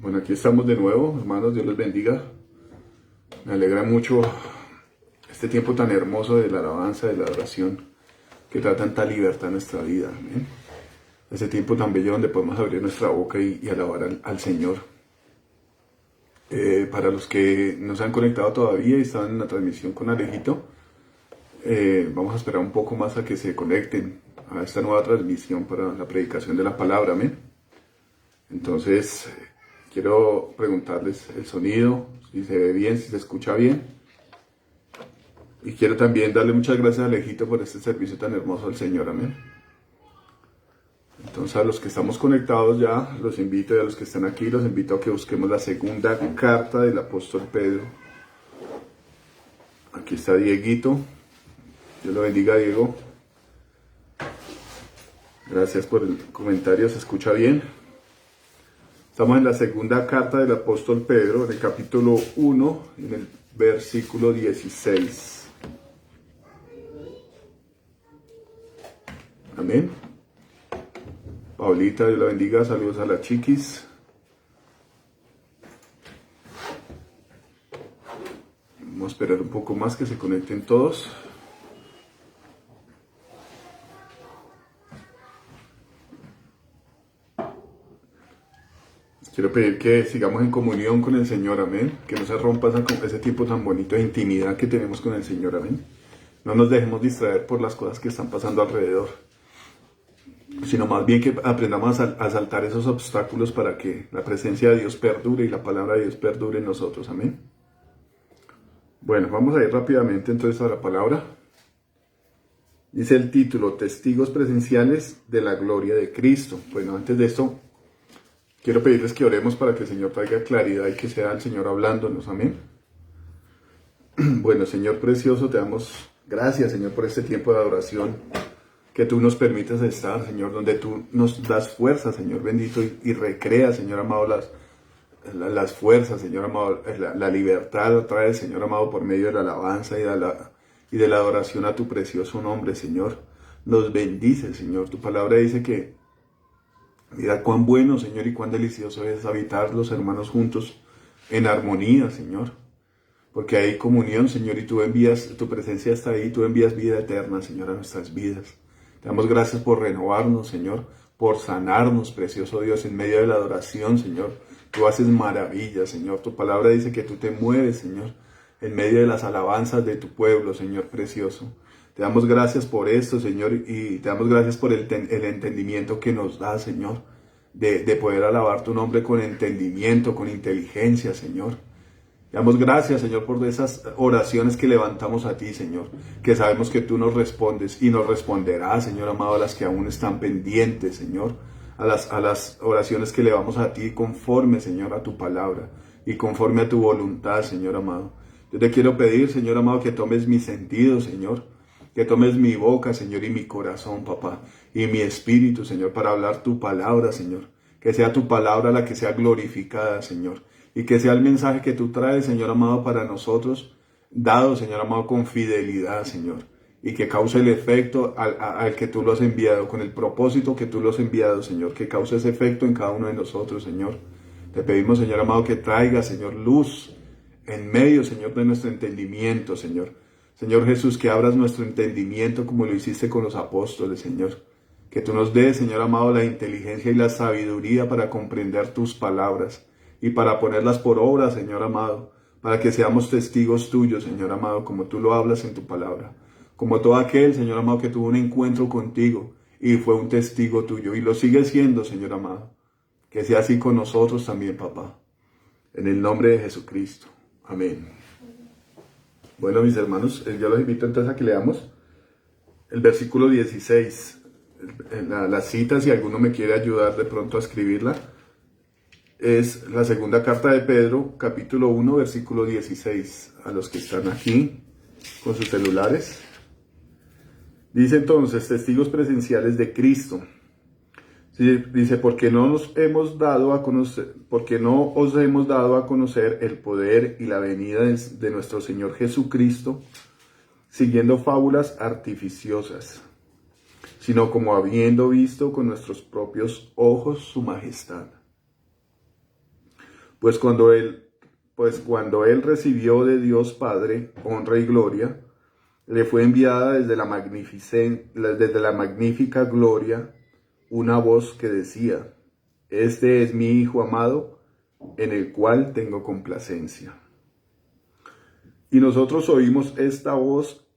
Bueno, aquí estamos de nuevo, hermanos, Dios los bendiga. Me alegra mucho este tiempo tan hermoso de la alabanza, de la adoración, que trae tanta libertad en nuestra vida. Amén. Ese tiempo tan bello donde podemos abrir nuestra boca y alabar al Señor. Para los que no se han conectado todavía y están en la transmisión con Alejito, vamos a esperar un poco más a que se conecten a esta nueva transmisión para la predicación de la palabra. Amén. Entonces, quiero preguntarles el sonido, si se ve bien, si se escucha bien. Y quiero también darle muchas gracias a Alejito por este servicio tan hermoso al Señor. Amén. Entonces, a los que estamos conectados ya, los invito, y a los que están aquí, los invito a que busquemos la segunda carta del apóstol Pedro. Aquí está Dieguito. Dios lo bendiga, Diego. Gracias por el comentario, ¿se escucha bien? Estamos en la segunda carta del apóstol Pedro, en el capítulo 1, en el versículo 16. Amén. Paulita, Dios la bendiga, saludos a las chiquis. Vamos a esperar un poco más que se conecten todos. Quiero pedir que sigamos en comunión con el Señor, amén. Que no se rompa ese tiempo tan bonito de intimidad que tenemos con el Señor, amén. No nos dejemos distraer por las cosas que están pasando alrededor, sino más bien que aprendamos a saltar esos obstáculos para que la presencia de Dios perdure y la palabra de Dios perdure en nosotros, amén. Bueno, vamos a ir rápidamente entonces a la palabra. Dice el título, Testigos presenciales de la gloria de Cristo. Bueno, antes de esto, quiero pedirles que oremos para que el Señor traiga claridad y que sea el Señor hablándonos, amén. Bueno, Señor precioso, te damos gracias, Señor, por este tiempo de adoración que tú nos permites estar, Señor, donde tú nos das fuerza, Señor bendito, y recreas, Señor amado, las fuerzas, Señor amado, la libertad trae, Señor amado, por medio de la alabanza y de la adoración a tu precioso nombre, Señor. Nos bendice, Señor. Tu palabra dice que mira cuán bueno, Señor, y cuán delicioso es habitar los hermanos juntos en armonía, Señor. Porque hay comunión, Señor, y tú envías, tu presencia está ahí, tú envías vida eterna, Señor, a nuestras vidas. Te damos gracias por renovarnos, Señor, por sanarnos, precioso Dios, en medio de la adoración, Señor. Tú haces maravillas, Señor. Tu palabra dice que tú te mueves, Señor, en medio de las alabanzas de tu pueblo, Señor precioso. Te damos gracias por esto, Señor, y te damos gracias por el entendimiento que nos da, Señor, de poder alabar tu nombre con entendimiento, con inteligencia, Señor. Te damos gracias, Señor, por esas oraciones que levantamos a ti, Señor, que sabemos que tú nos respondes y nos responderás, Señor amado, a las que aún están pendientes, Señor, a las oraciones que elevamos a ti conforme, Señor, a tu palabra y conforme a tu voluntad, Señor amado. Yo te quiero pedir, Señor amado, que tomes mis sentidos, Señor, que tomes mi boca, Señor, y mi corazón, papá, y mi espíritu, Señor, para hablar tu palabra, Señor. Que sea tu palabra la que sea glorificada, Señor. Y que sea el mensaje que tú traes, Señor amado, para nosotros, dado, Señor amado, con fidelidad, Señor. Y que cause el efecto al que tú lo has enviado, con el propósito que tú lo has enviado, Señor. Que cause ese efecto en cada uno de nosotros, Señor. Te pedimos, Señor amado, que traiga, Señor, luz en medio, Señor, de nuestro entendimiento, Señor. Señor Jesús, que abras nuestro entendimiento como lo hiciste con los apóstoles, Señor. Que tú nos des, Señor amado, la inteligencia y la sabiduría para comprender tus palabras y para ponerlas por obra, Señor amado, para que seamos testigos tuyos, Señor amado, como tú lo hablas en tu palabra. Como todo aquel, Señor amado, que tuvo un encuentro contigo y fue un testigo tuyo y lo sigue siendo, Señor amado. Que sea así con nosotros también, papá. En el nombre de Jesucristo. Amén. Bueno, mis hermanos, yo los invito entonces a que leamos el versículo 16. La cita, si alguno me quiere ayudar de pronto a escribirla, es la segunda carta de Pedro, capítulo 1, versículo 16. A los que están aquí con sus celulares. Dice entonces, testigos presenciales de Cristo. Dice, porque no os hemos dado a conocer el poder y la venida de nuestro Señor Jesucristo, siguiendo fábulas artificiosas, sino como habiendo visto con nuestros propios ojos su majestad. Pues cuando él recibió de Dios Padre honra y gloria, le fue enviada desde la magnífica gloria una voz que decía: Este es mi Hijo amado, en el cual tengo complacencia. Y nosotros oímos esta voz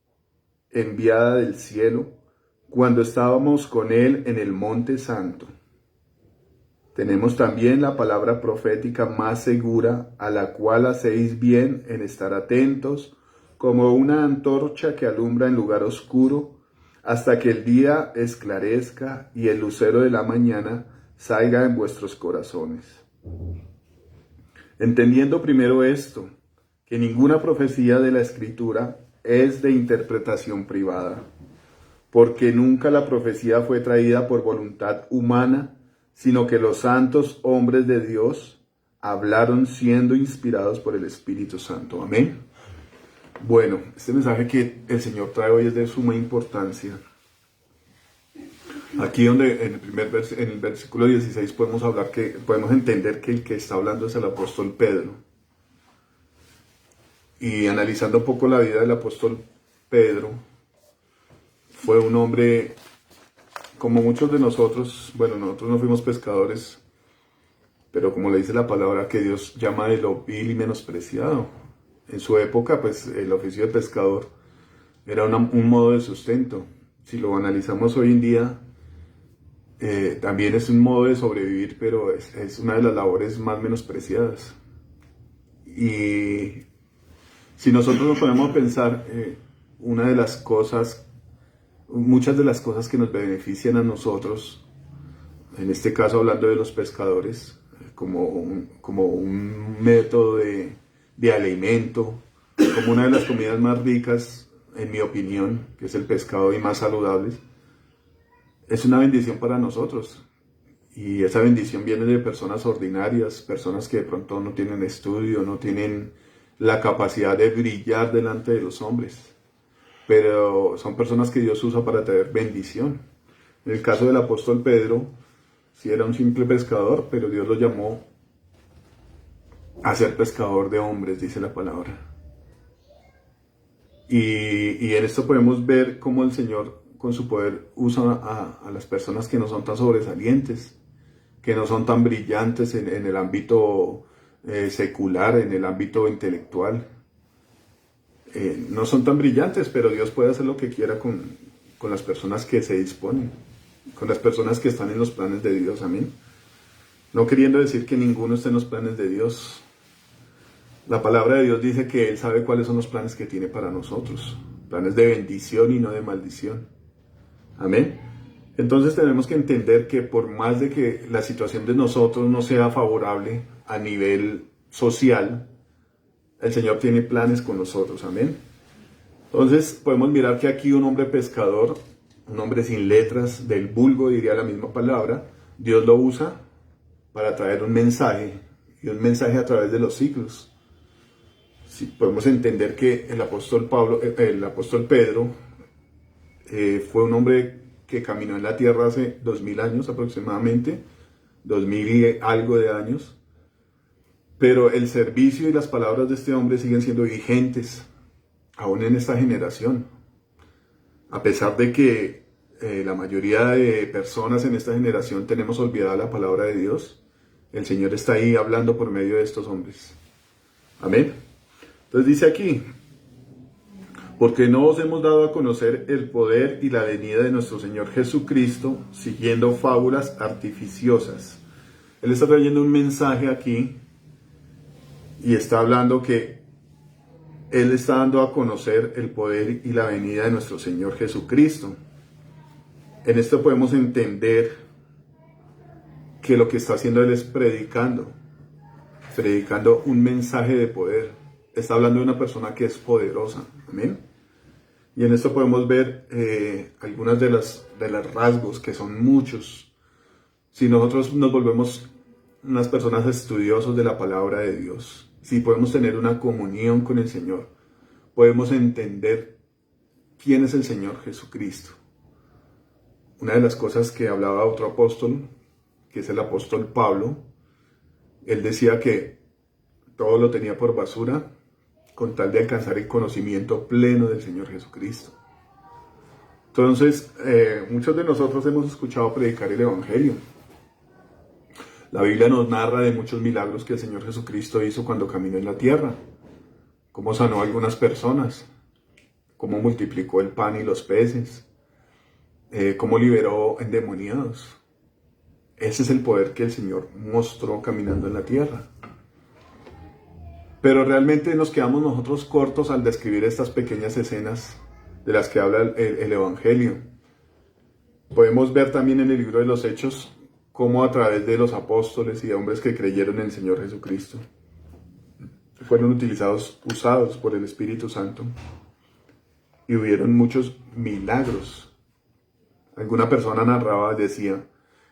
enviada del cielo cuando estábamos con él en el Monte Santo. Tenemos también la palabra profética más segura, a la cual hacéis bien en estar atentos, como una antorcha que alumbra en lugar oscuro, hasta que el día esclarezca y el lucero de la mañana salga en vuestros corazones. Entendiendo primero esto, que ninguna profecía de la Escritura es de interpretación privada, porque nunca la profecía fue traída por voluntad humana, sino que los santos hombres de Dios hablaron siendo inspirados por el Espíritu Santo. Amén. Bueno, este mensaje que el Señor trae hoy es de suma importancia. Aquí donde en el versículo 16 podemos entender que el que está hablando es el apóstol Pedro. Y analizando un poco la vida del apóstol Pedro, fue un hombre como muchos de nosotros. Bueno, nosotros no fuimos pescadores, pero como le dice la palabra, que Dios llama de lo vil y menospreciado. En su época, pues el oficio de pescador era un modo de sustento. Si lo analizamos hoy en día, también es un modo de sobrevivir, pero es una de las labores más menospreciadas. Y si nosotros nos ponemos a pensar, muchas de las cosas que nos benefician a nosotros, en este caso hablando de los pescadores, como un método de alimento, como una de las comidas más ricas, en mi opinión, que es el pescado, y más saludables, es una bendición para nosotros. Y esa bendición viene de personas ordinarias, personas que de pronto no tienen estudio, no tienen la capacidad de brillar delante de los hombres, pero son personas que Dios usa para traer bendición. En el caso del apóstol Pedro, sí era un simple pescador, pero Dios lo llamó a ser pescador de hombres, dice la palabra. Y en esto podemos ver cómo el Señor con su poder usa a las personas que no son tan sobresalientes, que no son tan brillantes en el ámbito secular, en el ámbito intelectual. No son tan brillantes, pero Dios puede hacer lo que quiera con las personas que se disponen, con las personas que están en los planes de Dios. Amén. No queriendo decir que ninguno está en los planes de Dios. La palabra de Dios dice que Él sabe cuáles son los planes que tiene para nosotros. Planes de bendición y no de maldición. Amén. Entonces tenemos que entender que por más de que la situación de nosotros no sea favorable a nivel social, el Señor tiene planes con nosotros. Amén. Entonces podemos mirar que aquí un hombre pescador, un hombre sin letras, del vulgo diría la misma palabra, Dios lo usa para traer un mensaje, y un mensaje a través de los siglos. Sí, podemos entender que el apóstol Pedro fue un hombre que caminó en la tierra hace 2000 años aproximadamente, 2000 y algo de años, pero el servicio y las palabras de este hombre siguen siendo vigentes aún en esta generación, a pesar de que la mayoría de personas en esta generación tenemos olvidada la palabra de Dios. El Señor está ahí hablando por medio de estos hombres. Amén. Entonces dice aquí: porque no os hemos dado a conocer el poder y la venida de nuestro Señor Jesucristo siguiendo fábulas artificiosas. Él está trayendo un mensaje aquí y está hablando que Él está dando a conocer el poder y la venida de nuestro Señor Jesucristo. En esto podemos entender que lo que está haciendo Él es predicando un mensaje de poder. Está hablando de una persona que es poderosa. Amén. Y en esto podemos ver algunas de los rasgos, que son muchos. Si nosotros nos volvemos unas personas estudiosas de la palabra de Dios, si podemos tener una comunión con el Señor, podemos entender quién es el Señor Jesucristo. Una de las cosas que hablaba otro apóstol, que es el apóstol Pablo, él decía que todo lo tenía por basura con tal de alcanzar el conocimiento pleno del Señor Jesucristo. Entonces, muchos de nosotros hemos escuchado predicar el Evangelio. La Biblia nos narra de muchos milagros que el Señor Jesucristo hizo cuando caminó en la tierra. Cómo sanó a algunas personas, cómo multiplicó el pan y los peces, cómo liberó endemoniados. Ese es el poder que el Señor mostró caminando en la tierra. Pero realmente nos quedamos nosotros cortos al describir estas pequeñas escenas de las que habla el Evangelio. Podemos ver también en el libro de los Hechos cómo a través de los apóstoles y de hombres que creyeron en el Señor Jesucristo fueron usados por el Espíritu Santo y hubieron muchos milagros. Alguna persona narraba, decía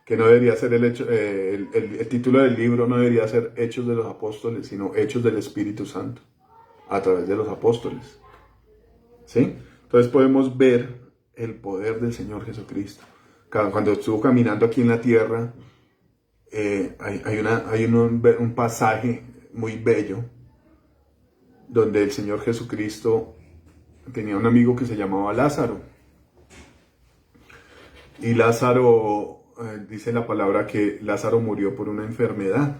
que no debería ser el título del libro no debería ser Hechos de los Apóstoles, sino Hechos del Espíritu Santo a través de los apóstoles. ¿Sí? Entonces podemos ver el poder del Señor Jesucristo. Cuando estuvo caminando aquí en la tierra, hay un pasaje muy bello donde el Señor Jesucristo tenía un amigo que se llamaba Lázaro. Y Lázaro, dice la palabra que Lázaro murió por una enfermedad.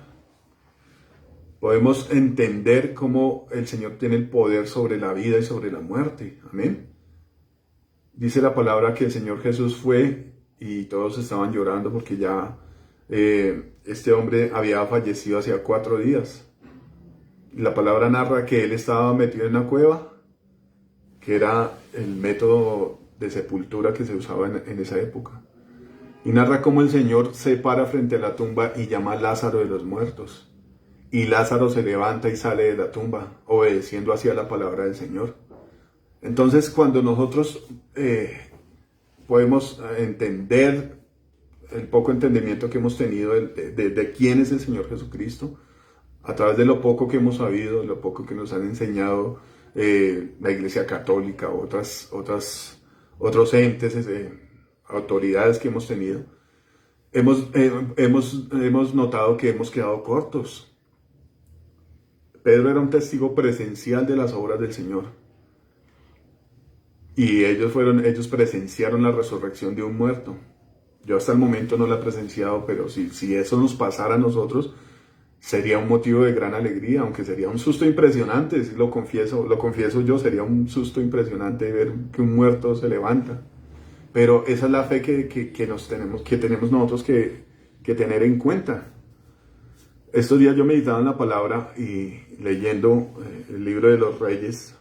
Podemos entender cómo el Señor tiene el poder sobre la vida y sobre la muerte. Amén. Dice la palabra que el Señor Jesús fue y todos estaban llorando porque ya este hombre había fallecido hacía 4 días. La palabra narra que él estaba metido en una cueva, que era el método de sepultura que se usaba en esa época. Y narra cómo el Señor se para frente a la tumba y llama a Lázaro de los muertos. Y Lázaro se levanta y sale de la tumba, obedeciendo hacia la palabra del Señor. Entonces, cuando nosotros podemos entender el poco entendimiento que hemos tenido de quién es el Señor Jesucristo, a través de lo poco que hemos sabido, lo poco que nos han enseñado la Iglesia Católica, otros entes, autoridades que hemos tenido, hemos notado que hemos quedado cortos. Pedro era un testigo presencial de las obras del Señor. Y ellos presenciaron la resurrección de un muerto. Yo hasta el momento no la he presenciado, pero si eso nos pasara a nosotros, sería un motivo de gran alegría, aunque sería un susto impresionante, lo confieso yo, sería un susto impresionante ver que un muerto se levanta. Pero esa es la fe que tenemos nosotros que tener en cuenta. Estos días yo meditaba en la palabra y leyendo el libro de los Reyes.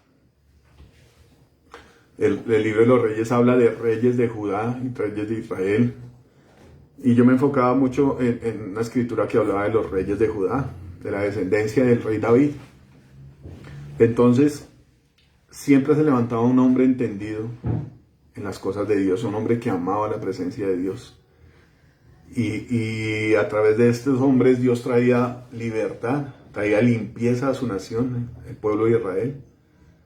El libro de los Reyes habla de reyes de Judá y reyes de Israel. Y yo me enfocaba mucho en una escritura que hablaba de los reyes de Judá, de la descendencia del rey David. Entonces, siempre se levantaba un hombre entendido en las cosas de Dios, un hombre que amaba la presencia de Dios. Y a través de estos hombres Dios traía libertad, traía limpieza a su nación, el pueblo de Israel,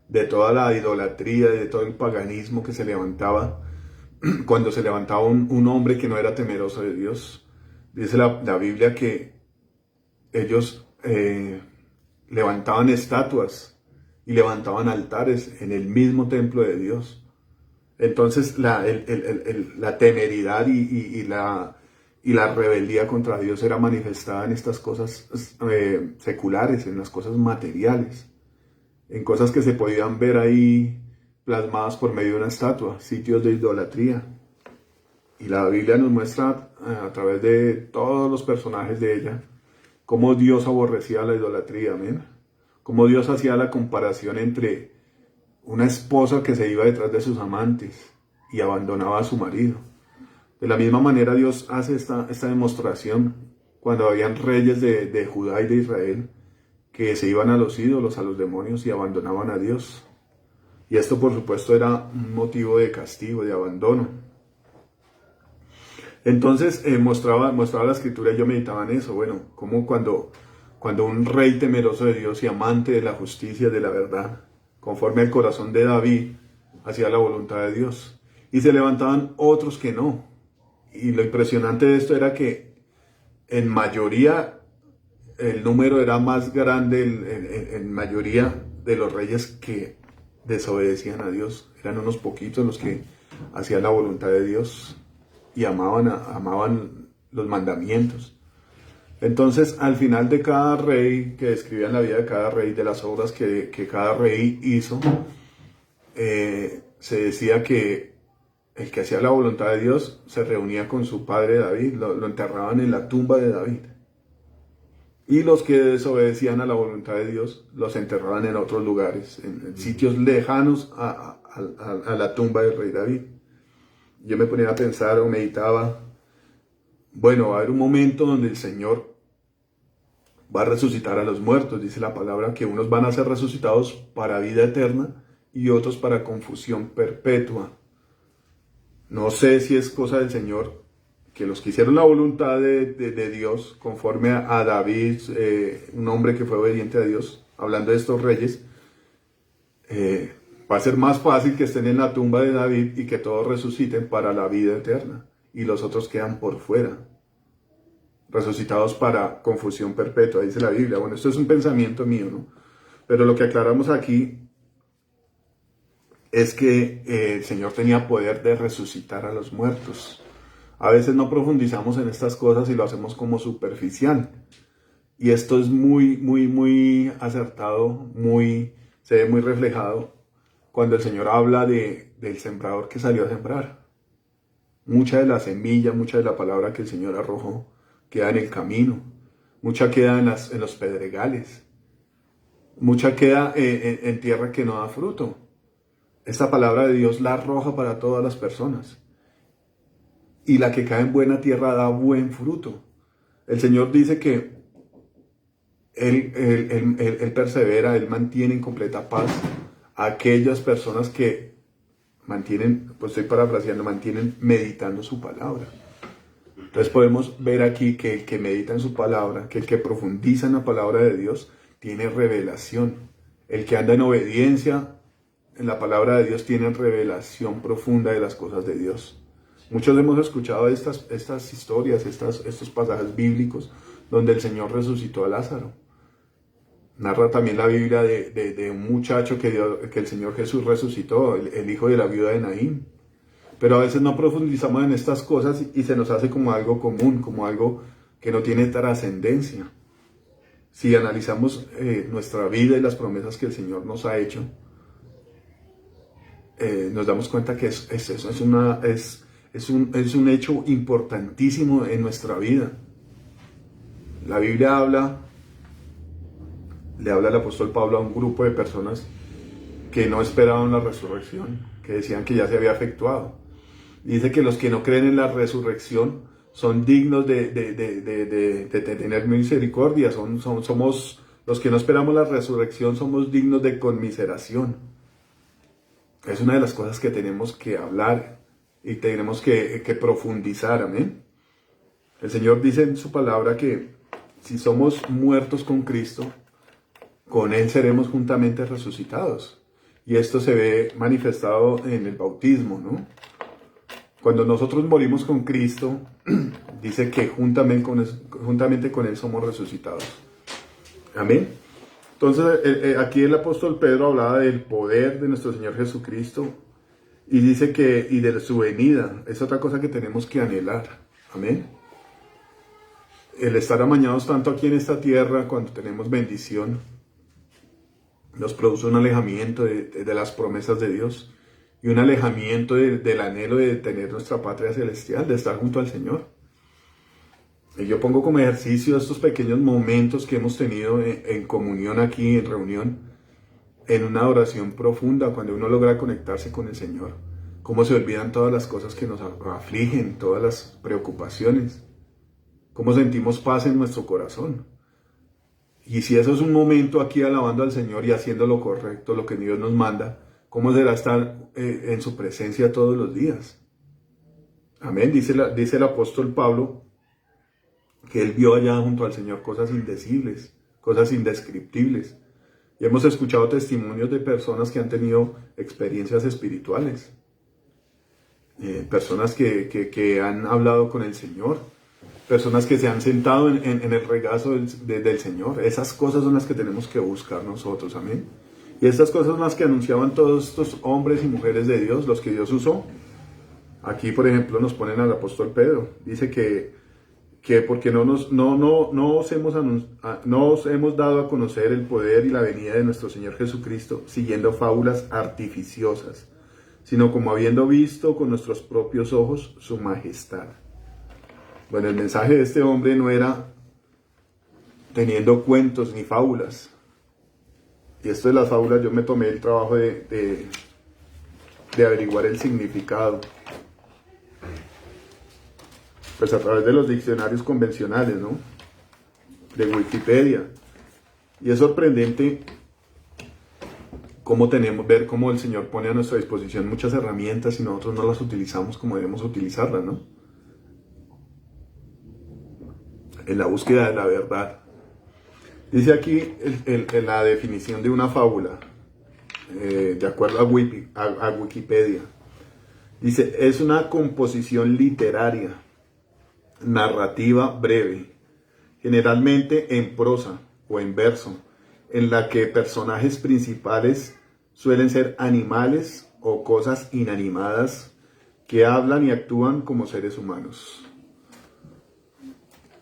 de toda la idolatría, de todo el paganismo que se levantaba cuando se levantaba un hombre que no era temeroso de Dios. Dice la Biblia que ellos levantaban estatuas y levantaban altares en el mismo templo de Dios. Entonces la temeridad y la rebeldía contra Dios era manifestada en estas cosas seculares, en las cosas materiales, en cosas que se podían ver ahí plasmadas por medio de una estatua, sitios de idolatría. Y la Biblia nos muestra a través de todos los personajes de ella cómo Dios aborrecía la idolatría, amén. Cómo Dios hacía la comparación entre una esposa que se iba detrás de sus amantes y abandonaba a su marido. De la misma manera Dios hace esta demostración cuando habían reyes de Judá y de Israel que se iban a los ídolos, a los demonios y abandonaban a Dios. Y esto por supuesto era un motivo de castigo, de abandono. Entonces mostraba la escritura y yo meditaba en eso. Bueno, como cuando un rey temeroso de Dios y amante de la justicia, de la verdad, conforme al corazón de David, hacía la voluntad de Dios. Y se levantaban otros que no. Y lo impresionante de esto era que en mayoría el número era más grande en mayoría de los reyes que desobedecían a Dios. Eran unos poquitos los que hacían la voluntad de Dios y amaban los mandamientos. Entonces, al final de cada rey, que describían la vida de cada rey, de las obras que cada rey hizo, se decía que el que hacía la voluntad de Dios se reunía con su padre David, lo enterraban en la tumba de David. Y los que desobedecían a la voluntad de Dios los enterraban en otros lugares, en sitios lejanos a la tumba del rey David. Yo me ponía a pensar o meditaba, bueno, va a haber un momento donde el Señor va a resucitar a los muertos. Dice la palabra que unos van a ser resucitados para vida eterna y otros para confusión perpetua. No sé si es cosa del Señor que los que hicieron la voluntad de Dios, conforme a David, un hombre que fue obediente a Dios, hablando de estos reyes, va a ser más fácil que estén en la tumba de David y que todos resuciten para la vida eterna, y los otros quedan por fuera, resucitados para confusión perpetua, dice la Biblia. Bueno, esto es un pensamiento mío, ¿no? Pero lo que aclaramos aquí es que el Señor tenía poder de resucitar a los muertos. A veces no profundizamos en estas cosas y lo hacemos como superficial. Y esto es muy acertado, se ve muy reflejado cuando el Señor habla del sembrador que salió a sembrar. Mucha de la semilla, mucha de la palabra que el Señor arrojó queda en el camino. Mucha queda en los pedregales. Mucha queda en tierra que no da fruto. Esta palabra de Dios la arroja para todas las personas. Y la que cae en buena tierra da buen fruto. El Señor dice que Él persevera, Él mantiene en completa paz a aquellas personas que mantienen, pues estoy parafraseando, mantienen meditando su palabra. Entonces podemos ver aquí que el que medita en su palabra, que el que profundiza en la palabra de Dios, tiene revelación. El que anda en obediencia en la palabra de Dios tiene revelación profunda de las cosas de Dios. Muchos hemos escuchado estas historias, estos pasajes bíblicos donde el Señor resucitó a Lázaro. Narra también la Biblia de un muchacho que el Señor Jesús resucitó, el hijo de la viuda de Naín. Pero a veces no profundizamos en estas cosas y se nos hace como algo común, como algo que no tiene trascendencia. Si analizamos nuestra vida y las promesas que el Señor nos ha hecho, nos damos cuenta que es un hecho importantísimo en nuestra vida. La Biblia le habla el apóstol Pablo a un grupo de personas que no esperaban la resurrección, que decían que ya se había efectuado. Dice que los que no creen en la resurrección son dignos de tener misericordia, somos los que no esperamos la resurrección, somos dignos de conmiseración. Es una de las cosas que tenemos que hablar y tenemos que profundizar, amén. El Señor dice en su palabra que si somos muertos con Cristo, con Él seremos juntamente resucitados. Y esto se ve manifestado en el bautismo, ¿no? Cuando nosotros morimos con Cristo, dice que juntamente con Él somos resucitados. Amén. Entonces, aquí el apóstol Pedro hablaba del poder de nuestro Señor Jesucristo y dice y de su venida. Es otra cosa que tenemos que anhelar. Amén. El estar amañados tanto aquí en esta tierra cuando tenemos bendición nos produce un alejamiento de las promesas de Dios y un alejamiento del anhelo de tener nuestra patria celestial, de estar junto al Señor. Y yo pongo como ejercicio estos pequeños momentos que hemos tenido en comunión aquí, en reunión, en una oración profunda, cuando uno logra conectarse con el Señor. Cómo se olvidan todas las cosas que nos afligen, todas las preocupaciones. Cómo sentimos paz en nuestro corazón. Y si eso es un momento aquí alabando al Señor y haciendo lo correcto, lo que Dios nos manda, ¿cómo será estar en su presencia todos los días? Amén. Dice el apóstol Pablo que él vio allá junto al Señor cosas indecibles, cosas indescriptibles. Y hemos escuchado testimonios de personas que han tenido experiencias espirituales, personas que han hablado con el Señor personas que se han sentado en el regazo del Señor. Esas cosas son las que tenemos que buscar nosotros, amén. Y estas cosas son las que anunciaban todos estos hombres y mujeres de Dios, los que Dios usó. Aquí, por ejemplo, nos ponen al apóstol Pedro. Dice que porque no os hemos dado a conocer el poder y la venida de nuestro Señor Jesucristo, siguiendo fábulas artificiosas, sino como habiendo visto con nuestros propios ojos su majestad. Bueno, el mensaje de este hombre no era teniendo cuentos ni fábulas. Y esto de las fábulas, yo me tomé el trabajo de averiguar el significado. Pues a través de los diccionarios convencionales, ¿no? De Wikipedia. Y es sorprendente ver cómo el Señor pone a nuestra disposición muchas herramientas y nosotros no las utilizamos como debemos utilizarlas, ¿no? En la búsqueda de la verdad. Dice aquí la definición de una fábula, de acuerdo a Wikipedia. Dice, es una composición literaria, narrativa breve, generalmente en prosa o en verso, en la que personajes principales suelen ser animales o cosas inanimadas que hablan y actúan como seres humanos.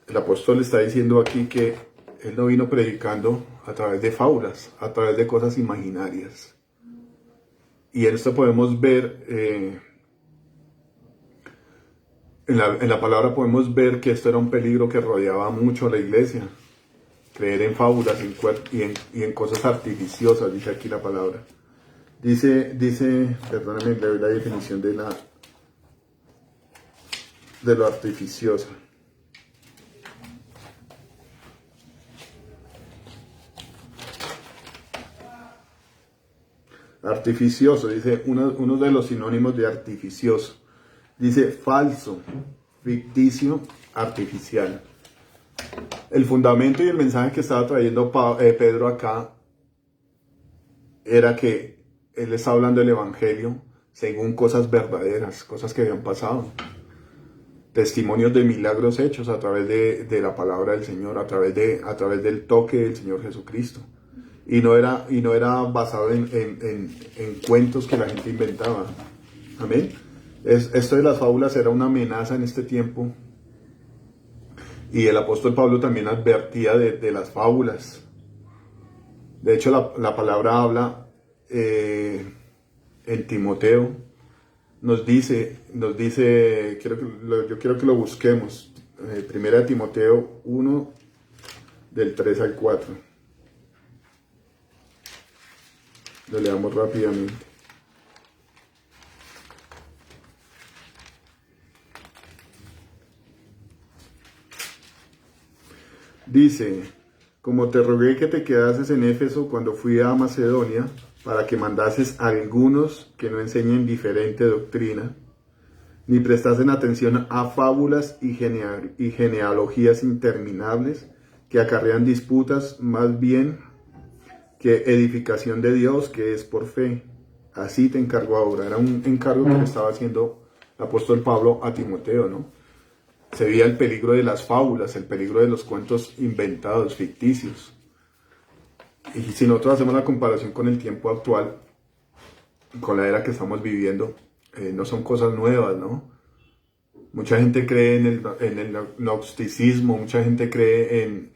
El apóstol está diciendo aquí que él no vino predicando a través de fábulas, a través de cosas imaginarias. Y en esto podemos ver, en la palabra podemos ver que esto era un peligro que rodeaba mucho a la iglesia. Creer en fábulas y en cosas artificiosas, dice aquí la palabra. Dice, perdóname, le doy la definición de lo artificioso. Artificioso, dice uno de los sinónimos de artificioso. Dice falso, ficticio, artificial. El fundamento y el mensaje que estaba trayendo Pedro acá era que él está hablando del Evangelio según cosas verdaderas, cosas que habían pasado. Testimonios de milagros hechos a través de la palabra del Señor, a través del toque del Señor Jesucristo. Y no era basado en cuentos que la gente inventaba. Amén. Esto de las fábulas era una amenaza en este tiempo. Y el apóstol Pablo también advertía de las fábulas. De hecho, la palabra habla en Timoteo. Nos dice, yo quiero que lo busquemos. Primera de Timoteo 1, del 3 al 4. Lo leamos rápidamente. Dice, como te rogué que te quedases en Éfeso cuando fui a Macedonia, para que mandases a algunos que no enseñen diferente doctrina, ni prestasen atención a fábulas y genealogías interminables que acarrean disputas, más bien que edificación de Dios, que es por fe. Así te encargo ahora. Era un encargo que le estaba haciendo el apóstol Pablo a Timoteo, ¿no? Se veía el peligro de las fábulas, el peligro de los cuentos inventados, ficticios. Y si nosotros hacemos la comparación con el tiempo actual, con la era que estamos viviendo, no son cosas nuevas, ¿no? Mucha gente cree en el gnosticismo, mucha gente cree en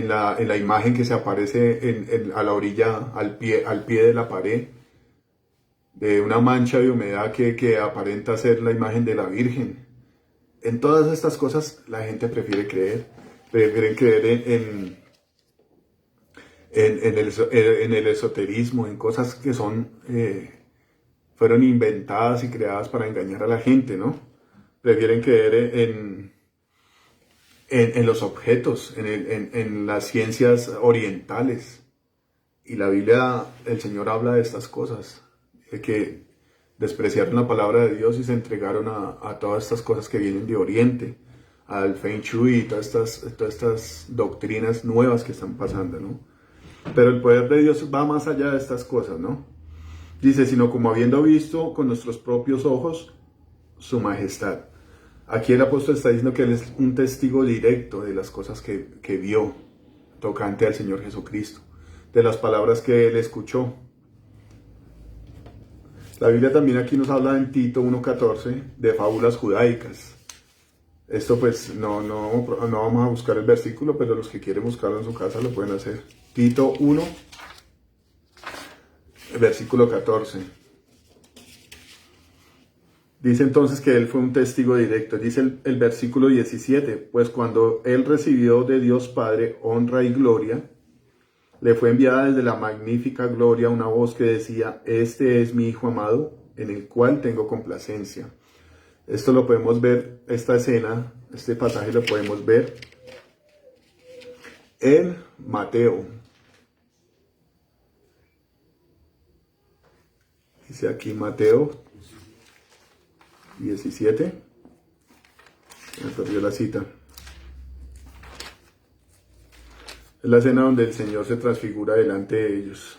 la imagen que se aparece a la orilla, al pie de la pared, de una mancha de humedad que aparenta ser la imagen de la Virgen. En todas estas cosas la gente prefieren creer en el esoterismo, en cosas que fueron inventadas y creadas para engañar a la gente, ¿no? Prefieren creer en los objetos, en las ciencias orientales. Y la Biblia, el Señor habla de estas cosas, de que despreciaron la palabra de Dios y se entregaron a todas estas cosas que vienen de Oriente, al Feng Shui y todas estas doctrinas nuevas que están pasando, ¿no? Pero el poder de Dios va más allá de estas cosas, ¿no? Dice, sino como habiendo visto con nuestros propios ojos su majestad. Aquí el apóstol está diciendo que él es un testigo directo de las cosas que vio tocante al Señor Jesucristo, de las palabras que él escuchó. La Biblia también aquí nos habla en Tito 1:14 de fábulas judaicas. Esto pues no vamos a buscar el versículo, pero los que quieren buscarlo en su casa lo pueden hacer. Tito 1, versículo 14. Dice entonces que él fue un testigo directo. Dice el versículo 17, pues cuando él recibió de Dios Padre honra y gloria, le fue enviada desde la magnífica gloria una voz que decía, este es mi Hijo amado, en el cual tengo complacencia. Esto lo podemos ver, esta escena, este pasaje lo podemos ver en Mateo. Dice aquí Mateo 17. Me perdió la cita. Es la escena donde el Señor se transfigura delante de ellos.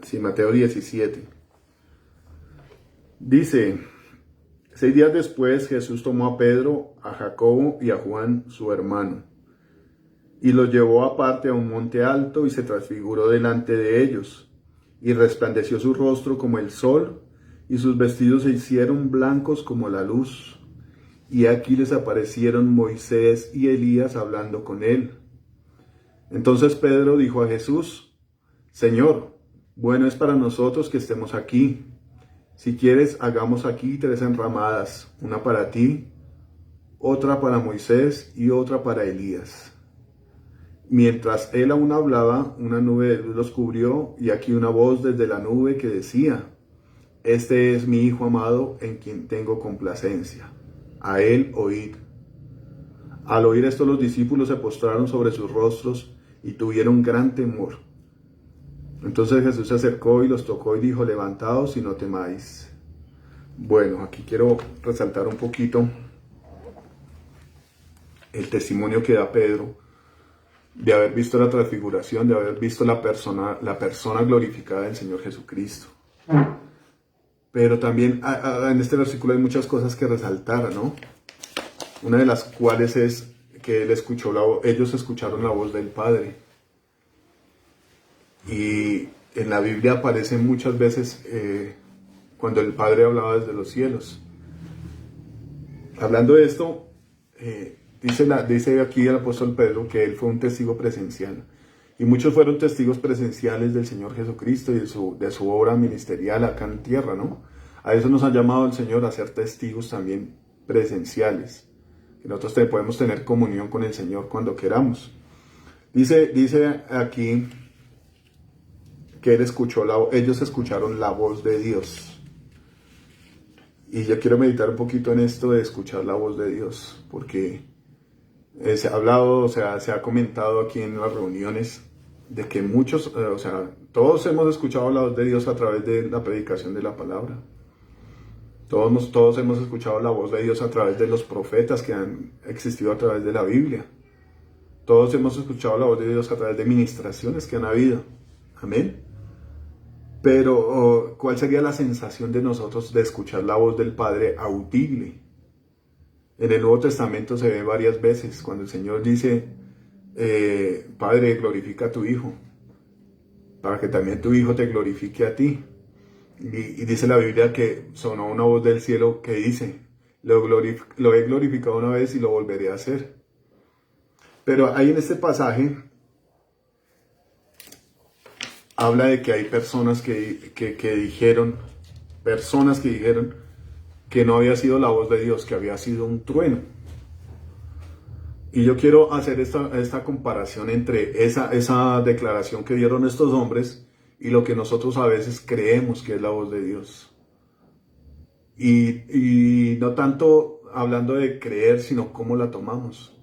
Sí, Mateo 17. Dice, 6 días después Jesús tomó a Pedro, a Jacobo y a Juan, su hermano, y los llevó aparte a un monte alto y se transfiguró delante de ellos, y resplandeció su rostro como el sol, y sus vestidos se hicieron blancos como la luz. Y aquí les aparecieron Moisés y Elías hablando con él. Entonces Pedro dijo a Jesús, Señor, bueno es para nosotros que estemos aquí. Si quieres, hagamos aquí 3 enramadas, una para ti, otra para Moisés y otra para Elías. Mientras él aún hablaba, una nube de luz los cubrió, y aquí una voz desde la nube que decía, este es mi Hijo amado en quien tengo complacencia. A él oíd. Al oír esto los discípulos se postraron sobre sus rostros y tuvieron gran temor. Entonces Jesús se acercó y los tocó y dijo, levantaos y no temáis. Bueno, aquí quiero resaltar un poquito el testimonio que da Pedro de haber visto la transfiguración, de haber visto la persona glorificada del Señor Jesucristo. Pero también en este versículo hay muchas cosas que resaltar, ¿no? Una de las cuales es que ellos escucharon la voz del Padre. Y en la Biblia aparece muchas veces cuando el Padre hablaba desde los cielos. Hablando de esto, dice aquí el apóstol Pedro que él fue un testigo presencial. Y muchos fueron testigos presenciales del Señor Jesucristo y de su obra ministerial acá en tierra, ¿no? A eso nos ha llamado el Señor, a ser testigos también presenciales. Que nosotros podemos tener comunión con el Señor cuando queramos. Dice aquí que ellos escucharon la voz de Dios. Y yo quiero meditar un poquito en esto de escuchar la voz de Dios, porque se ha hablado, se ha comentado aquí en las reuniones de que muchos, todos hemos escuchado la voz de Dios a través de la predicación de la palabra. Todos hemos escuchado la voz de Dios a través de los profetas que han existido a través de la Biblia. Todos hemos escuchado la voz de Dios a través de ministraciones que han habido. Amén. Pero, ¿cuál sería la sensación de nosotros de escuchar la voz del Padre audible? En el Nuevo Testamento se ve varias veces cuando el Señor dice, Padre, glorifica a tu Hijo, para que también tu Hijo te glorifique a ti. Y dice la Biblia que sonó una voz del cielo que dice, lo he glorificado una vez y lo volveré a hacer. Pero ahí en este pasaje habla de que hay personas que dijeron que no había sido la voz de Dios, que había sido un trueno. Y yo quiero hacer esta comparación entre esa declaración que dieron estos hombres y lo que nosotros a veces creemos que es la voz de Dios. Y no tanto hablando de creer, sino cómo la tomamos.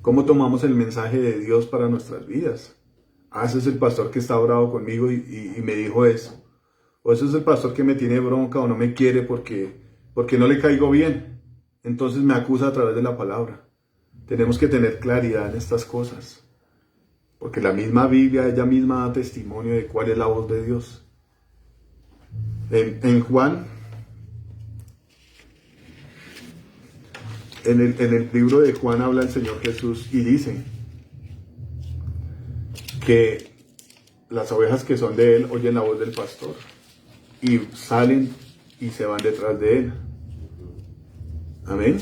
Cómo tomamos el mensaje de Dios para nuestras vidas. Ese es el pastor que está bravo conmigo y me dijo eso. O ese es el pastor que me tiene bronca o no me quiere porque no le caigo bien. Entonces me acusa a través de la palabra. Tenemos que tener claridad en estas cosas. Porque la misma Biblia, ella misma da testimonio de cuál es la voz de Dios. En Juan En el libro de Juan habla el Señor Jesús y dice que las ovejas que son de Él oyen la voz del pastor y salen y se van detrás de Él. Amén.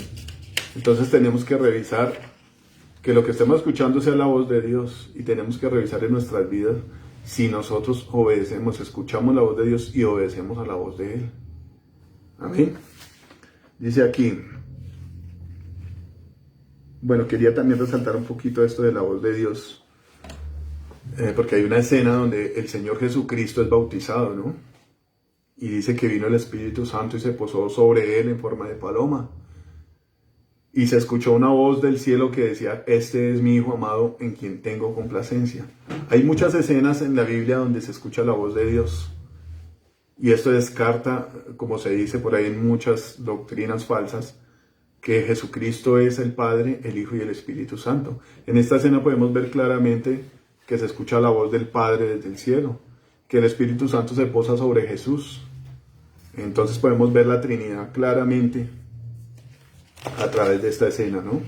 Entonces tenemos que revisar que lo que estemos escuchando sea la voz de Dios, y tenemos que revisar en nuestras vidas si nosotros obedecemos, escuchamos la voz de Dios y obedecemos a la voz de Él. Amén. Dice aquí, bueno, quería también resaltar un poquito esto de la voz de Dios, porque hay una escena donde el Señor Jesucristo es bautizado, ¿no? Y dice que vino el Espíritu Santo y se posó sobre Él en forma de paloma. Y se escuchó una voz del cielo que decía: este es mi Hijo amado en quien tengo complacencia. Hay muchas escenas en la Biblia donde se escucha la voz de Dios. Y esto descarta, como se dice por ahí en muchas doctrinas falsas, que Jesucristo es el Padre, el Hijo y el Espíritu Santo. En esta escena podemos ver claramente que se escucha la voz del Padre desde el cielo, que el Espíritu Santo se posa sobre Jesús. Entonces podemos ver la Trinidad claramente a través de esta escena, ¿no?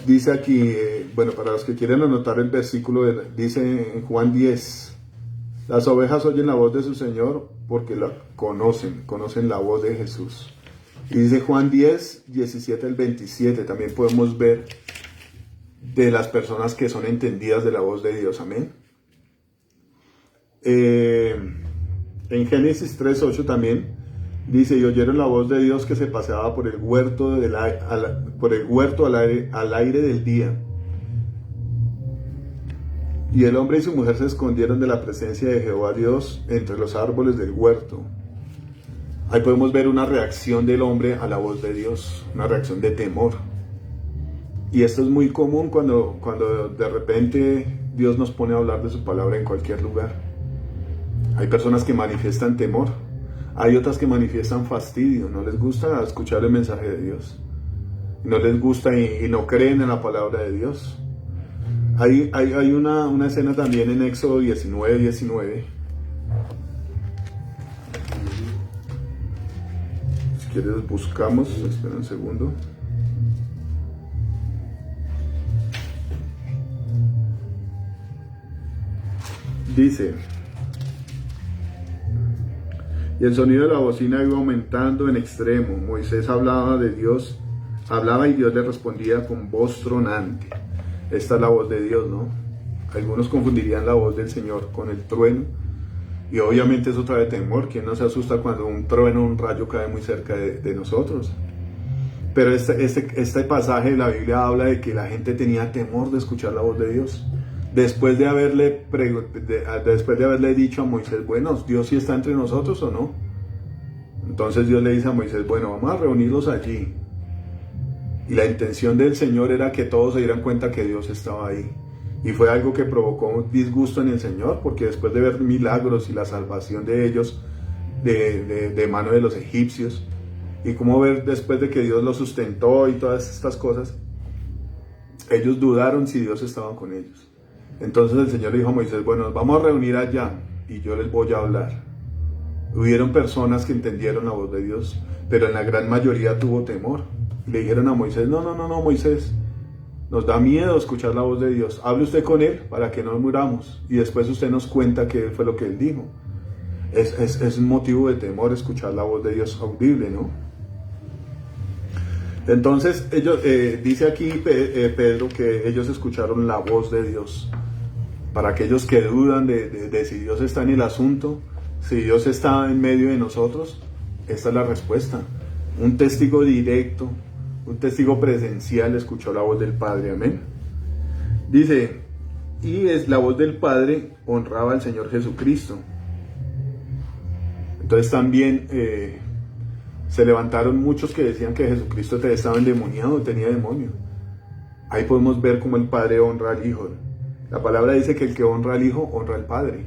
Dice aquí, bueno, para los que quieren anotar el versículo, dice en Juan 10, las ovejas oyen la voz de su Señor porque la conocen la voz de Jesús. Y dice Juan 10, 17 al 27, también podemos ver de las personas que son entendidas de la voz de Dios, amén. En Génesis 3:8 también dice: y oyeron la voz de Dios que se paseaba por el huerto, al aire del día. Y el hombre y su mujer se escondieron de la presencia de Jehová Dios entre los árboles del huerto. Ahí podemos ver una reacción del hombre a la voz de Dios, una reacción de temor. Y esto es muy común cuando de repente Dios nos pone a hablar de su palabra en cualquier lugar. Hay personas que manifiestan temor. Hay otras que manifiestan fastidio, no les gusta escuchar el mensaje de Dios. No les gusta y no creen en la palabra de Dios. Hay una escena también en Éxodo 19:19. Si quieres buscamos, espera un segundo. Dice: y el sonido de la bocina iba aumentando en extremo. Moisés hablaba y Dios le respondía con voz tronante. Esta es la voz de Dios, ¿no? Algunos confundirían la voz del Señor con el trueno. Y obviamente eso trae temor. ¿Quién no se asusta cuando un trueno o un rayo cae muy cerca de nosotros? Pero este pasaje de la Biblia habla de que la gente tenía temor de escuchar la voz de Dios. Después de haberle dicho a Moisés: bueno, ¿Dios sí está entre nosotros o no? Entonces Dios le dice a Moisés: bueno, vamos a reunirlos allí. Y la intención del Señor era que todos se dieran cuenta que Dios estaba ahí. Y fue algo que provocó un disgusto en el Señor, porque después de ver milagros y la salvación de ellos de mano de los egipcios, y cómo ver después de que Dios los sustentó y todas estas cosas, ellos dudaron si Dios estaba con ellos. Entonces el Señor le dijo a Moisés: bueno, nos vamos a reunir allá y yo les voy a hablar. Hubieron personas que entendieron la voz de Dios, pero en la gran mayoría tuvo temor. Le dijeron a Moisés: no, Moisés, nos da miedo escuchar la voz de Dios. Hable usted con Él para que no muramos y después usted nos cuenta qué fue lo que Él dijo. Es un motivo de temor escuchar la voz de Dios audible, ¿no? Entonces, dice aquí Pedro que ellos escucharon la voz de Dios. Para aquellos que dudan de si Dios está en el asunto, si Dios está en medio de nosotros, esta es la respuesta. Un testigo directo, un testigo presencial escuchó la voz del Padre, amén. Dice: y es la voz del Padre honraba al Señor Jesucristo. Entonces también se levantaron muchos que decían que Jesucristo estaba endemoniado, tenía demonio. Ahí podemos ver cómo el Padre honra al Hijo. La palabra dice que el que honra al Hijo, honra al Padre.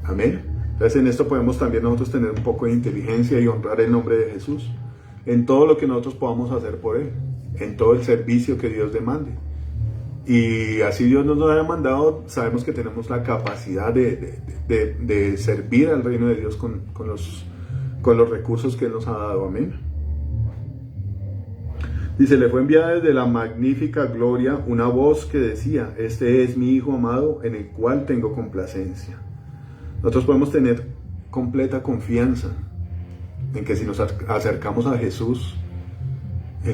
Amén. Entonces en esto podemos también nosotros tener un poco de inteligencia y honrar el nombre de Jesús. En todo lo que nosotros podamos hacer por Él. En todo el servicio que Dios demande. Y así Dios nos lo haya mandado, sabemos que tenemos la capacidad de servir al reino de Dios con los recursos que Él nos ha dado. Amén. Dice, le fue enviada desde la magnífica gloria una voz que decía, este es mi Hijo amado en el cual tengo complacencia. Nosotros podemos tener completa confianza en que si nos acercamos a Jesús,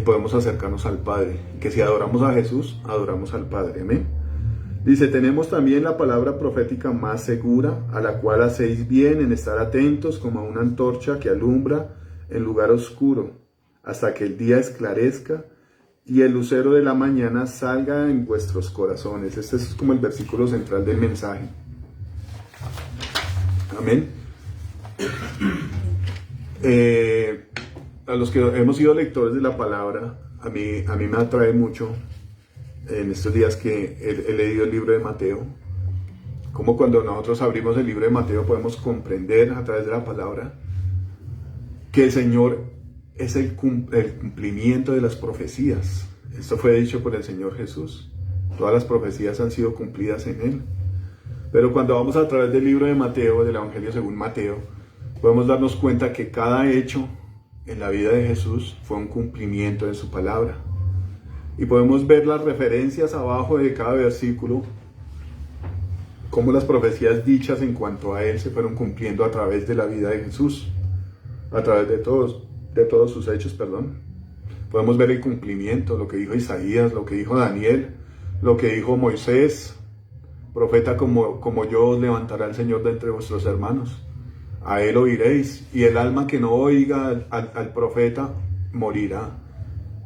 podemos acercarnos al Padre. Que si adoramos a Jesús, adoramos al Padre. Amén. Dice, tenemos también la palabra profética más segura, a la cual hacéis bien en estar atentos como a una antorcha que alumbra en lugar oscuro, hasta que el día esclarezca y el lucero de la mañana salga en vuestros corazones. Este es como el versículo central del mensaje. Amén. A los que hemos sido lectores de la palabra, a mí me atrae mucho en estos días que he leído el libro de Mateo, como cuando nosotros abrimos el libro de Mateo podemos comprender a través de la palabra que el Señor es el cumplimiento de las profecías. Esto fue dicho por el Señor Jesús. Todas las profecías han sido cumplidas en Él. Pero cuando vamos a través del libro de Mateo, del Evangelio según Mateo, podemos darnos cuenta que cada hecho en la vida de Jesús fue un cumplimiento de su palabra. Y podemos ver las referencias abajo de cada versículo, cómo las profecías dichas en cuanto a Él se fueron cumpliendo a través de la vida de Jesús, a través de todos sus hechos, Podemos ver el cumplimiento, lo que dijo Isaías, lo que dijo Daniel, lo que dijo Moisés, profeta como yo os levantará el Señor de entre vuestros hermanos. A Él oiréis, y el alma que no oiga al profeta morirá.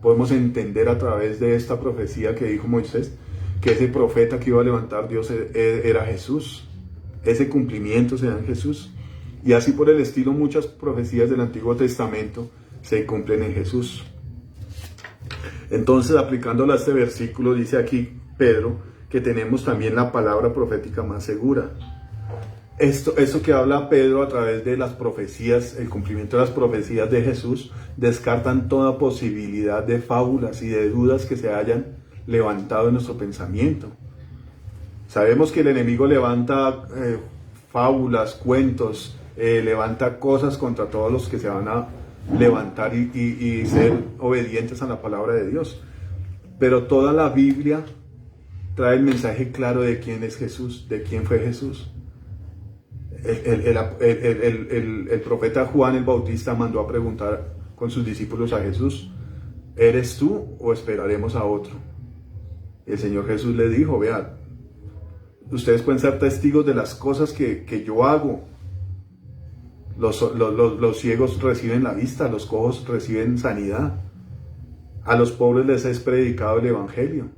Podemos entender a través de esta profecía que dijo Moisés, que ese profeta que iba a levantar Dios era Jesús. Ese cumplimiento se da en Jesús. Y así por el estilo, muchas profecías del Antiguo Testamento se cumplen en Jesús. Entonces, aplicándolo a este versículo, dice aquí Pedro que tenemos también la palabra profética más segura. Esto que habla Pedro a través de las profecías, el cumplimiento de las profecías de Jesús, descartan toda posibilidad de fábulas y de dudas que se hayan levantado en nuestro pensamiento. Sabemos que el enemigo levanta fábulas, cuentos, levanta cosas contra todos los que se van a levantar y ser obedientes a la palabra de Dios. Pero toda la Biblia trae el mensaje claro de quién es Jesús, de quién fue Jesús. El profeta Juan el Bautista mandó a preguntar con sus discípulos a Jesús, ¿eres tú o esperaremos a otro? Y el Señor Jesús le dijo, vean, ustedes pueden ser testigos de las cosas que yo hago. Los ciegos reciben la vista, los cojos reciben sanidad. A los pobres les es predicado el Evangelio.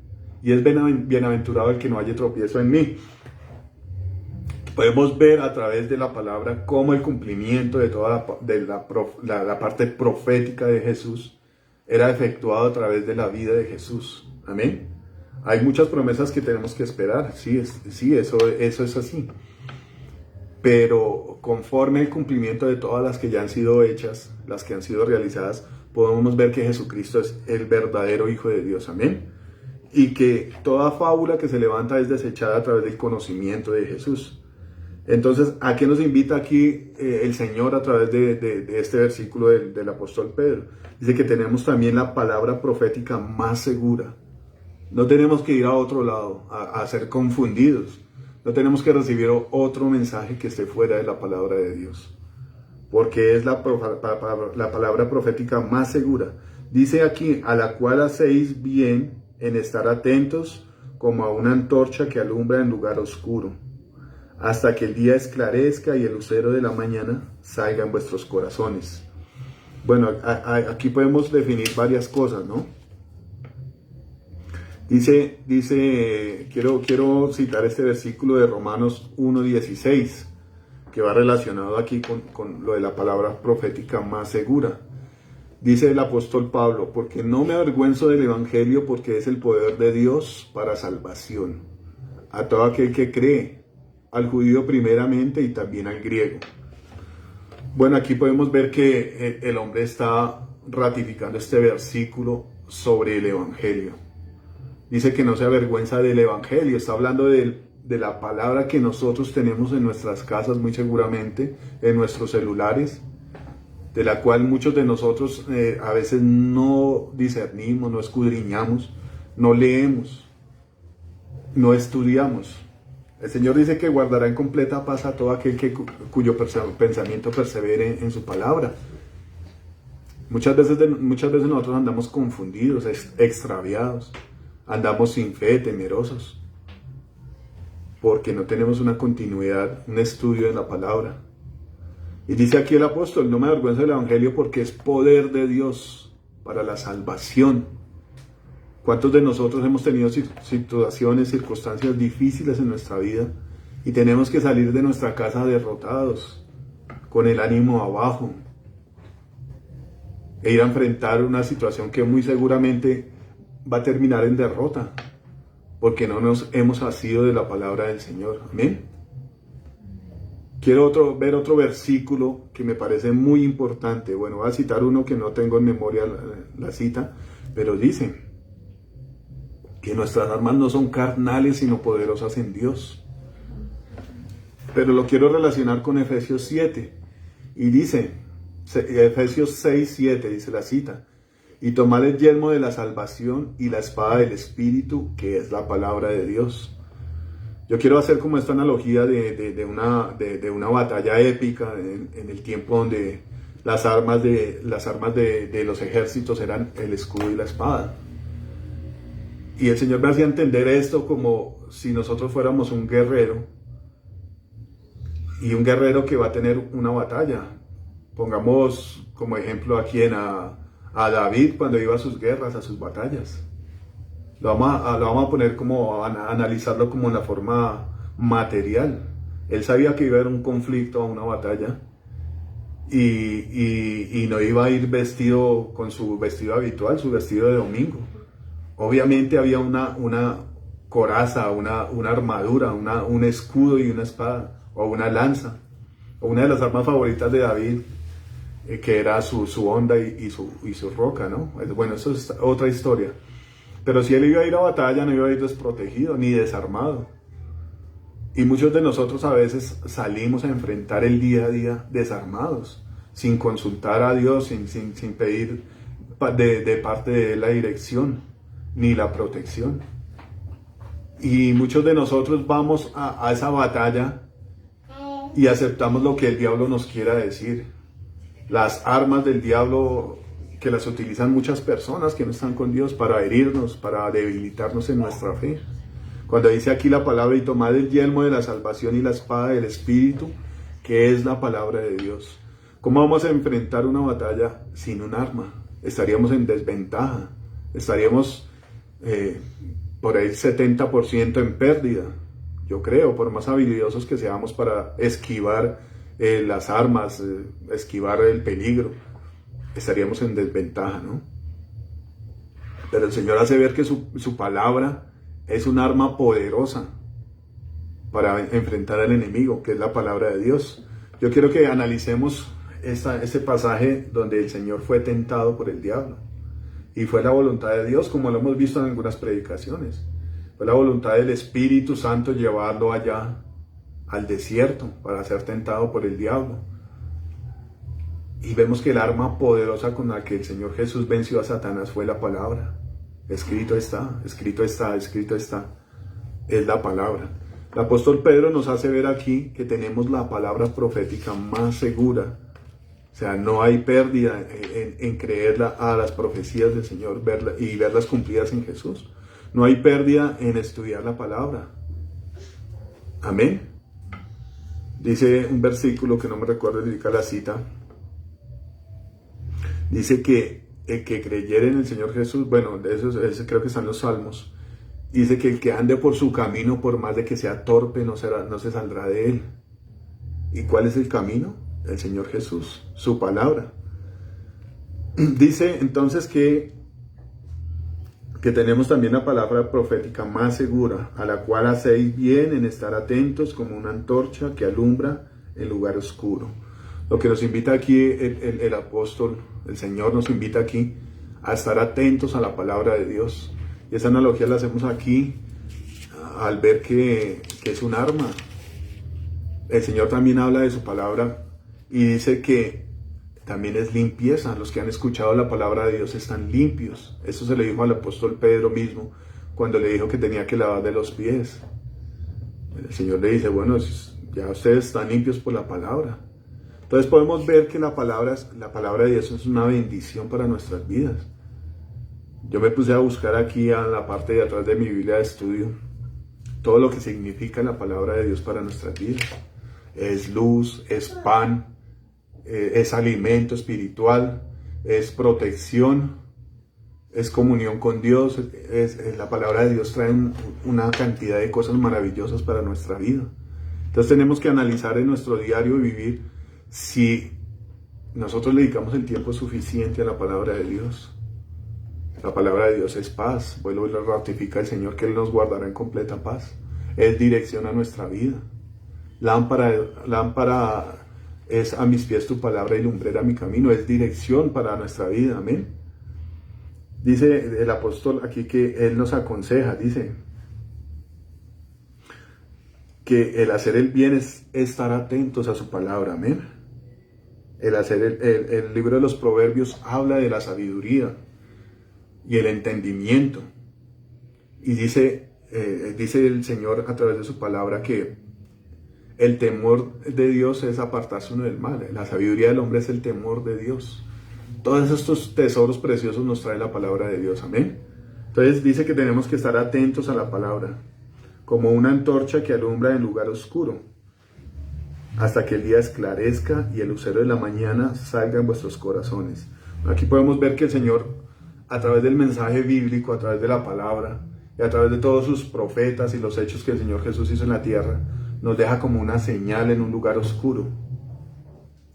Y es bienaventurado el que no haya tropiezo en mí. Podemos ver a través de la palabra cómo el cumplimiento de toda la parte profética de Jesús era efectuado a través de la vida de Jesús. Amén. Hay muchas promesas que tenemos que esperar. Sí, eso es así. Pero conforme al cumplimiento de todas las que ya han sido hechas, las que han sido realizadas, podemos ver que Jesucristo es el verdadero Hijo de Dios. Amén. Y que toda fábula que se levanta es desechada a través del conocimiento de Jesús. Entonces, ¿a qué nos invita aquí el Señor a través de este versículo del apóstol Pedro? Dice que tenemos también la palabra profética más segura. No tenemos que ir a otro lado, a ser confundidos. No tenemos que recibir otro mensaje que esté fuera de la palabra de Dios. Porque es la palabra profética más segura. Dice aquí, a la cual hacéis bien en estar atentos como a una antorcha que alumbra en lugar oscuro, hasta que el día esclarezca y el lucero de la mañana salga en vuestros corazones. Bueno, aquí podemos definir varias cosas, ¿no? Dice, quiero citar este versículo de Romanos 1:16, que va relacionado aquí con lo de la palabra profética más segura. Dice el apóstol Pablo, porque no me avergüenzo del Evangelio, porque es el poder de Dios para salvación a todo aquel que cree, al judío primeramente y también al griego. Bueno, aquí podemos ver que el hombre está ratificando este versículo sobre el Evangelio. Dice que no se avergüenza del Evangelio, está hablando de la palabra que nosotros tenemos en nuestras casas muy seguramente, en nuestros celulares, de la cual muchos de nosotros a veces no discernimos, no escudriñamos, no leemos, no estudiamos. El Señor dice que guardará en completa paz a todo aquel cuyo pensamiento persevere en su palabra. Muchas veces nosotros andamos confundidos, extraviados, andamos sin fe, temerosos, porque no tenemos una continuidad, un estudio de la palabra. Y dice aquí el apóstol: no me avergüenzo del evangelio porque es poder de Dios para la salvación. ¿Cuántos de nosotros hemos tenido situaciones, circunstancias difíciles en nuestra vida y tenemos que salir de nuestra casa derrotados, con el ánimo abajo, e ir a enfrentar una situación que muy seguramente va a terminar en derrota, porque no nos hemos asido de la palabra del Señor? Amén. Quiero ver otro versículo que me parece muy importante. Bueno, voy a citar uno que no tengo en memoria la cita, pero dice que nuestras armas no son carnales, sino poderosas en Dios. Pero lo quiero relacionar con Efesios 7, y dice, Efesios 6, 7, dice la cita: y tomad el yelmo de la salvación y la espada del Espíritu, que es la palabra de Dios. Yo quiero hacer como esta analogía de una batalla épica en el tiempo donde las armas de los ejércitos eran el escudo y la espada. Y el Señor me hacía entender esto como si nosotros fuéramos un guerrero, y un guerrero que va a tener una batalla. Pongamos como ejemplo a David cuando iba a sus guerras, a sus batallas. Lo vamos a poner como, a analizarlo como en la forma material. Él sabía que iba a haber un conflicto, a una batalla, y no iba a ir vestido con su vestido habitual, su vestido de domingo. Obviamente había una coraza, una armadura, un escudo y una espada, o una lanza, o una de las armas favoritas de David, que era su honda y su roca, ¿no? Bueno, eso es otra historia. Pero si él iba a ir a batalla, no iba a ir desprotegido ni desarmado. Y muchos de nosotros a veces salimos a enfrentar el día a día desarmados, sin consultar a Dios, sin pedir de parte de Él la dirección ni la protección. Y muchos de nosotros vamos a esa batalla y aceptamos lo que el diablo nos quiera decir. Las armas del diablo, que las utilizan muchas personas que no están con Dios, para herirnos, para debilitarnos en nuestra fe. Cuando dice aquí la palabra: y tomad el yelmo de la salvación y la espada del Espíritu, que es la palabra de Dios. ¿Cómo vamos a enfrentar una batalla sin un arma? Estaríamos en desventaja, estaríamos por ahí 70% en pérdida. Yo creo, por más habilidosos que seamos para esquivar las armas, esquivar el peligro, estaríamos en desventaja, ¿no? Pero el Señor hace ver que su palabra es un arma poderosa para enfrentar al enemigo, que es la palabra de Dios. Yo quiero que analicemos este pasaje donde el Señor fue tentado por el diablo. Y fue la voluntad de Dios, como lo hemos visto en algunas predicaciones. Fue la voluntad del Espíritu Santo llevarlo allá al desierto para ser tentado por el diablo. Y vemos que el arma poderosa con la que el Señor Jesús venció a Satanás fue la palabra. Escrito está, escrito está, escrito está. Es la palabra. El apóstol Pedro nos hace ver aquí que tenemos la palabra profética más segura. O sea, no hay pérdida en creerla a las profecías del Señor y verlas cumplidas en Jesús. No hay pérdida en estudiar la palabra. Amén. Dice un versículo que no me recuerdo, indica la cita. Dice que el que creyere en el Señor Jesús, bueno, eso creo que están los Salmos. Dice que el que ande por su camino, por más de que sea torpe, no se saldrá de él. ¿Y cuál es el camino? El Señor Jesús, su palabra. Dice entonces que tenemos también la palabra profética más segura, a la cual hacéis bien en estar atentos como una antorcha que alumbra en lugar oscuro. Lo que nos invita aquí el apóstol, el Señor nos invita aquí a estar atentos a la palabra de Dios. Y esa analogía la hacemos aquí al ver que es un arma. El Señor también habla de su palabra y dice que también es limpieza. Los que han escuchado la palabra de Dios están limpios. Eso se le dijo al apóstol Pedro mismo cuando le dijo que tenía que lavar de los pies. El Señor le dice, bueno, ya ustedes están limpios por la palabra. Entonces podemos ver que la palabra de Dios es una bendición para nuestras vidas. Yo me puse a buscar aquí a la parte de atrás de mi Biblia de estudio todo lo que significa la palabra de Dios para nuestras vidas. Es luz, es pan, es alimento espiritual, es protección, es comunión con Dios. La palabra de Dios trae una cantidad de cosas maravillosas para nuestra vida. Entonces tenemos que analizar en nuestro diario vivir si nosotros le dedicamos el tiempo suficiente a la palabra de Dios. La palabra de Dios es paz. Vuelvo y lo ratifica el Señor, que Él nos guardará en completa paz. Es dirección a nuestra vida. Lámpara es a mis pies tu palabra y lumbrera mi camino. Es dirección para nuestra vida. Amén. Dice el apóstol aquí que Él nos aconseja. Dice que el hacer el bien es estar atentos a su palabra. Amén. El libro de los Proverbios habla de la sabiduría y el entendimiento. Y dice el Señor a través de su palabra que el temor de Dios es apartarse uno del mal. La sabiduría del hombre es el temor de Dios. Todos estos tesoros preciosos nos trae la palabra de Dios. Amén. Entonces dice que tenemos que estar atentos a la palabra, como una antorcha que alumbra en lugar oscuro, hasta que el día esclarezca y el lucero de la mañana salga en vuestros corazones. Aquí podemos ver que el Señor, a través del mensaje bíblico, a través de la palabra y a través de todos sus profetas y los hechos que el Señor Jesús hizo en la tierra, nos deja como una señal en un lugar oscuro,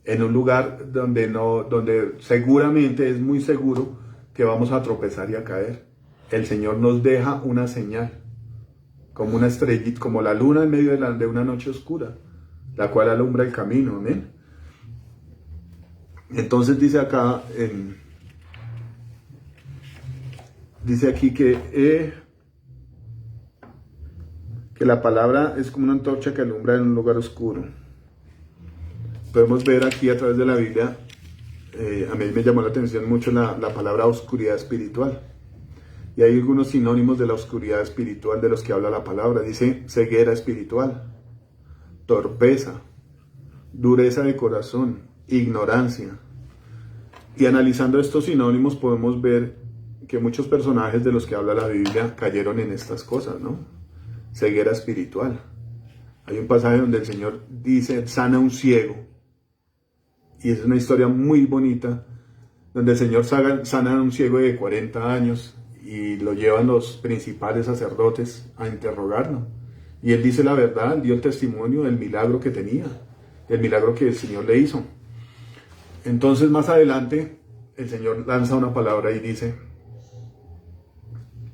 en un lugar donde seguramente es muy seguro que vamos a tropezar y a caer. El Señor nos deja una señal, como una estrellita, como la luna en medio de una noche oscura, la cual alumbra el camino. Amén. Entonces dice acá, dice aquí que la palabra es como una antorcha que alumbra en un lugar oscuro. Podemos ver aquí a través de la Biblia, a mí me llamó la atención mucho la palabra oscuridad espiritual. Y hay algunos sinónimos de la oscuridad espiritual de los que habla la palabra. Dice ceguera espiritual, torpeza, dureza de corazón, ignorancia. Y analizando estos sinónimos podemos ver que muchos personajes de los que habla la Biblia cayeron en estas cosas, ¿no? Ceguera espiritual. Hay un pasaje donde el Señor dice, sana a un ciego. Y es una historia muy bonita, donde el Señor sana a un ciego de 40 años y lo llevan los principales sacerdotes a interrogarlo. Y él dice la verdad, dio el testimonio del milagro que tenía, del milagro que el Señor le hizo. Entonces más adelante el Señor lanza una palabra y dice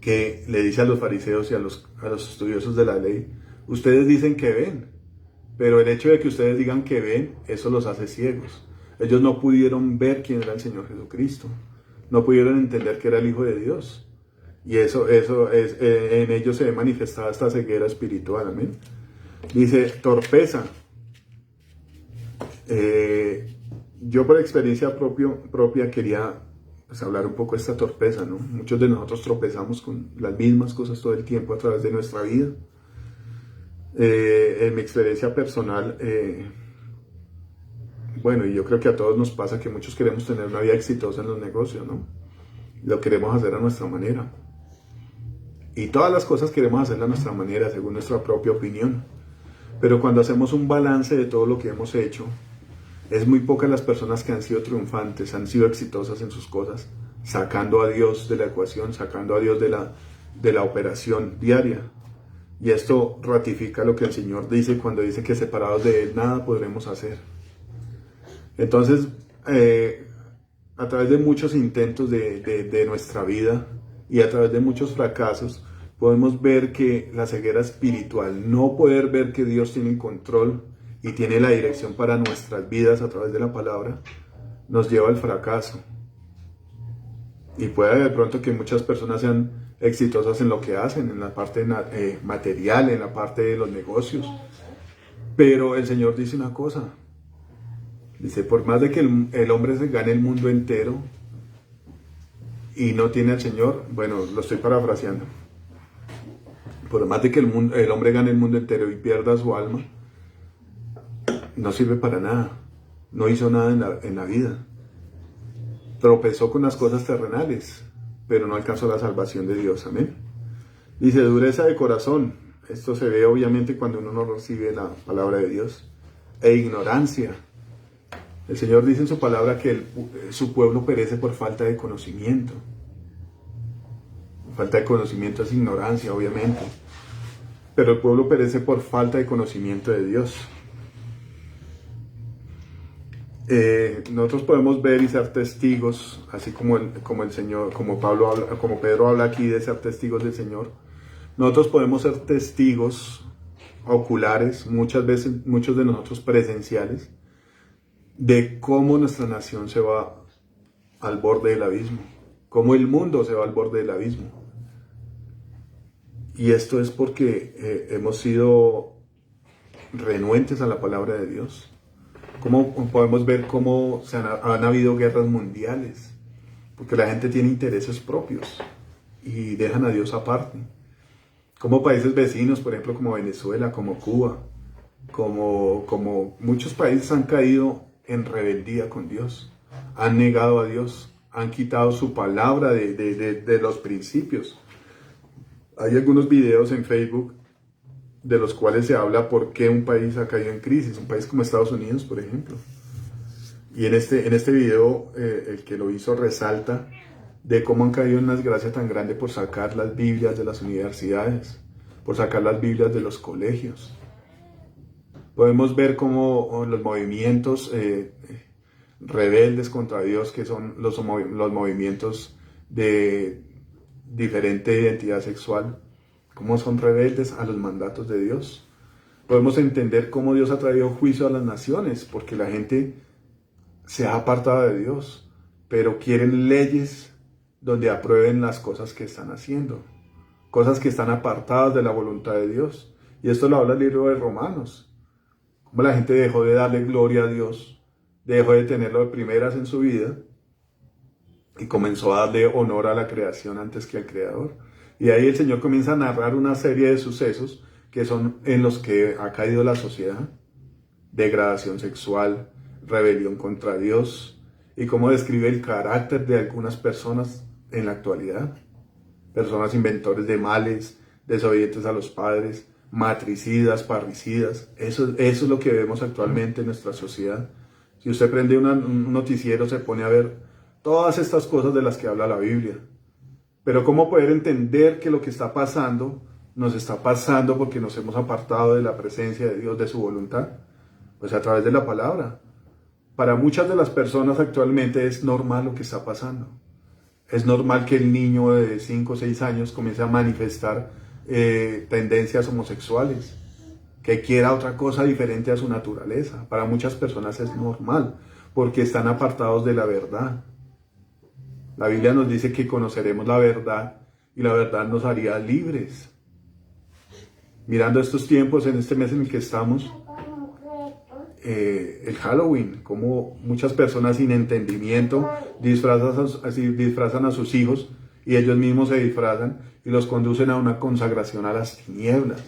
que le dice a los fariseos y a los estudiosos de la ley, ustedes dicen que ven, pero el hecho de que ustedes digan que ven, eso los hace ciegos. Ellos no pudieron ver quién era el Señor Jesucristo, no pudieron entender que era el Hijo de Dios. Y eso es, en ellos se ve manifestada esta ceguera espiritual. Amén. Dice torpeza. Yo por experiencia propia quería hablar un poco de esta torpeza, ¿no? Muchos de nosotros tropezamos con las mismas cosas todo el tiempo a través de nuestra vida. En mi experiencia personal, bueno, y yo creo que a todos nos pasa que muchos queremos tener una vida exitosa en los negocios, ¿no? Lo queremos hacer a nuestra manera. Y todas las cosas queremos hacerlas a nuestra manera, según nuestra propia opinión. Pero cuando hacemos un balance de todo lo que hemos hecho, es muy pocas las personas que han sido triunfantes, han sido exitosas en sus cosas, sacando a Dios de la ecuación, sacando a Dios de la operación diaria. Y esto ratifica lo que el Señor dice cuando dice que separados de Él nada podremos hacer. Entonces, a través de muchos intentos de nuestra vida y a través de muchos fracasos, podemos ver que la ceguera espiritual, no poder ver que Dios tiene el control y tiene la dirección para nuestras vidas a través de la palabra, nos lleva al fracaso. Y puede de pronto que muchas personas sean exitosas en lo que hacen, en la parte material, en la parte de los negocios. Pero el Señor dice una cosa, Dice, por más de que el hombre se gane el mundo entero y no tiene al Señor, bueno, lo estoy parafraseando, por más de que el hombre gane el mundo entero y pierda su alma, no sirve para nada, no hizo nada en la vida, tropezó con las cosas terrenales, pero no alcanzó la salvación de Dios, amén. Dice, dureza de corazón, esto se ve obviamente cuando uno no recibe la palabra de Dios, e ignorancia. El Señor dice en su palabra que su pueblo perece por falta de conocimiento. Falta de conocimiento es ignorancia, obviamente. Pero el pueblo perece por falta de conocimiento de Dios. Nosotros podemos ver y ser testigos, así como el Señor, como Pedro habla aquí de ser testigos del Señor. Nosotros podemos ser testigos oculares, muchas veces, muchos de nosotros presenciales, de cómo nuestra nación se va al borde del abismo, cómo el mundo se va al borde del abismo. Y esto es porque hemos sido renuentes a la palabra de Dios. Cómo podemos ver cómo han habido guerras mundiales, porque la gente tiene intereses propios y dejan a Dios aparte. Como países vecinos, por ejemplo, como Venezuela, como Cuba, como muchos países han caído en rebeldía con Dios, han negado a Dios, han quitado su palabra de los principios. Hay algunos videos en Facebook de los cuales se habla por qué un país ha caído en crisis, un país como Estados Unidos, por ejemplo. Y en este video, el que lo hizo resalta de cómo han caído en una desgracia tan grande por sacar las Biblias de las universidades, por sacar las Biblias de los colegios. Podemos ver cómo los movimientos rebeldes contra Dios, que son los movimientos de diferente identidad sexual, cómo son rebeldes a los mandatos de Dios. Podemos entender cómo Dios ha traído juicio a las naciones, porque la gente se ha apartado de Dios, pero quieren leyes donde aprueben las cosas que están haciendo, cosas que están apartadas de la voluntad de Dios. Y esto lo habla el libro de Romanos, cómo la gente dejó de darle gloria a Dios, dejó de tenerlo de primeras en su vida, y comenzó a darle honor a la creación antes que al Creador. Y ahí el Señor comienza a narrar una serie de sucesos que son en los que ha caído la sociedad. Degradación sexual, rebelión contra Dios, y cómo describe el carácter de algunas personas en la actualidad. Personas inventores de males, desobedientes a los padres, matricidas, parricidas. Eso es lo que vemos actualmente en nuestra sociedad. Si usted prende un noticiero, se pone a ver todas estas cosas de las que habla la Biblia. Pero ¿cómo poder entender que lo que está pasando nos está pasando porque nos hemos apartado de la presencia de Dios, de su voluntad? Pues a través de la palabra. Para muchas de las personas actualmente es normal lo que está pasando. Es normal que el niño de 5 o 6 años comience a manifestar tendencias homosexuales, que quiera otra cosa diferente a su naturaleza. Para muchas personas es normal, porque están apartados de la verdad. La Biblia nos dice que conoceremos la verdad y la verdad nos haría libres. Mirando estos tiempos, en este mes en el que estamos, el Halloween, como muchas personas sin entendimiento disfrazan a sus hijos y ellos mismos se disfrazan y los conducen a una consagración a las tinieblas.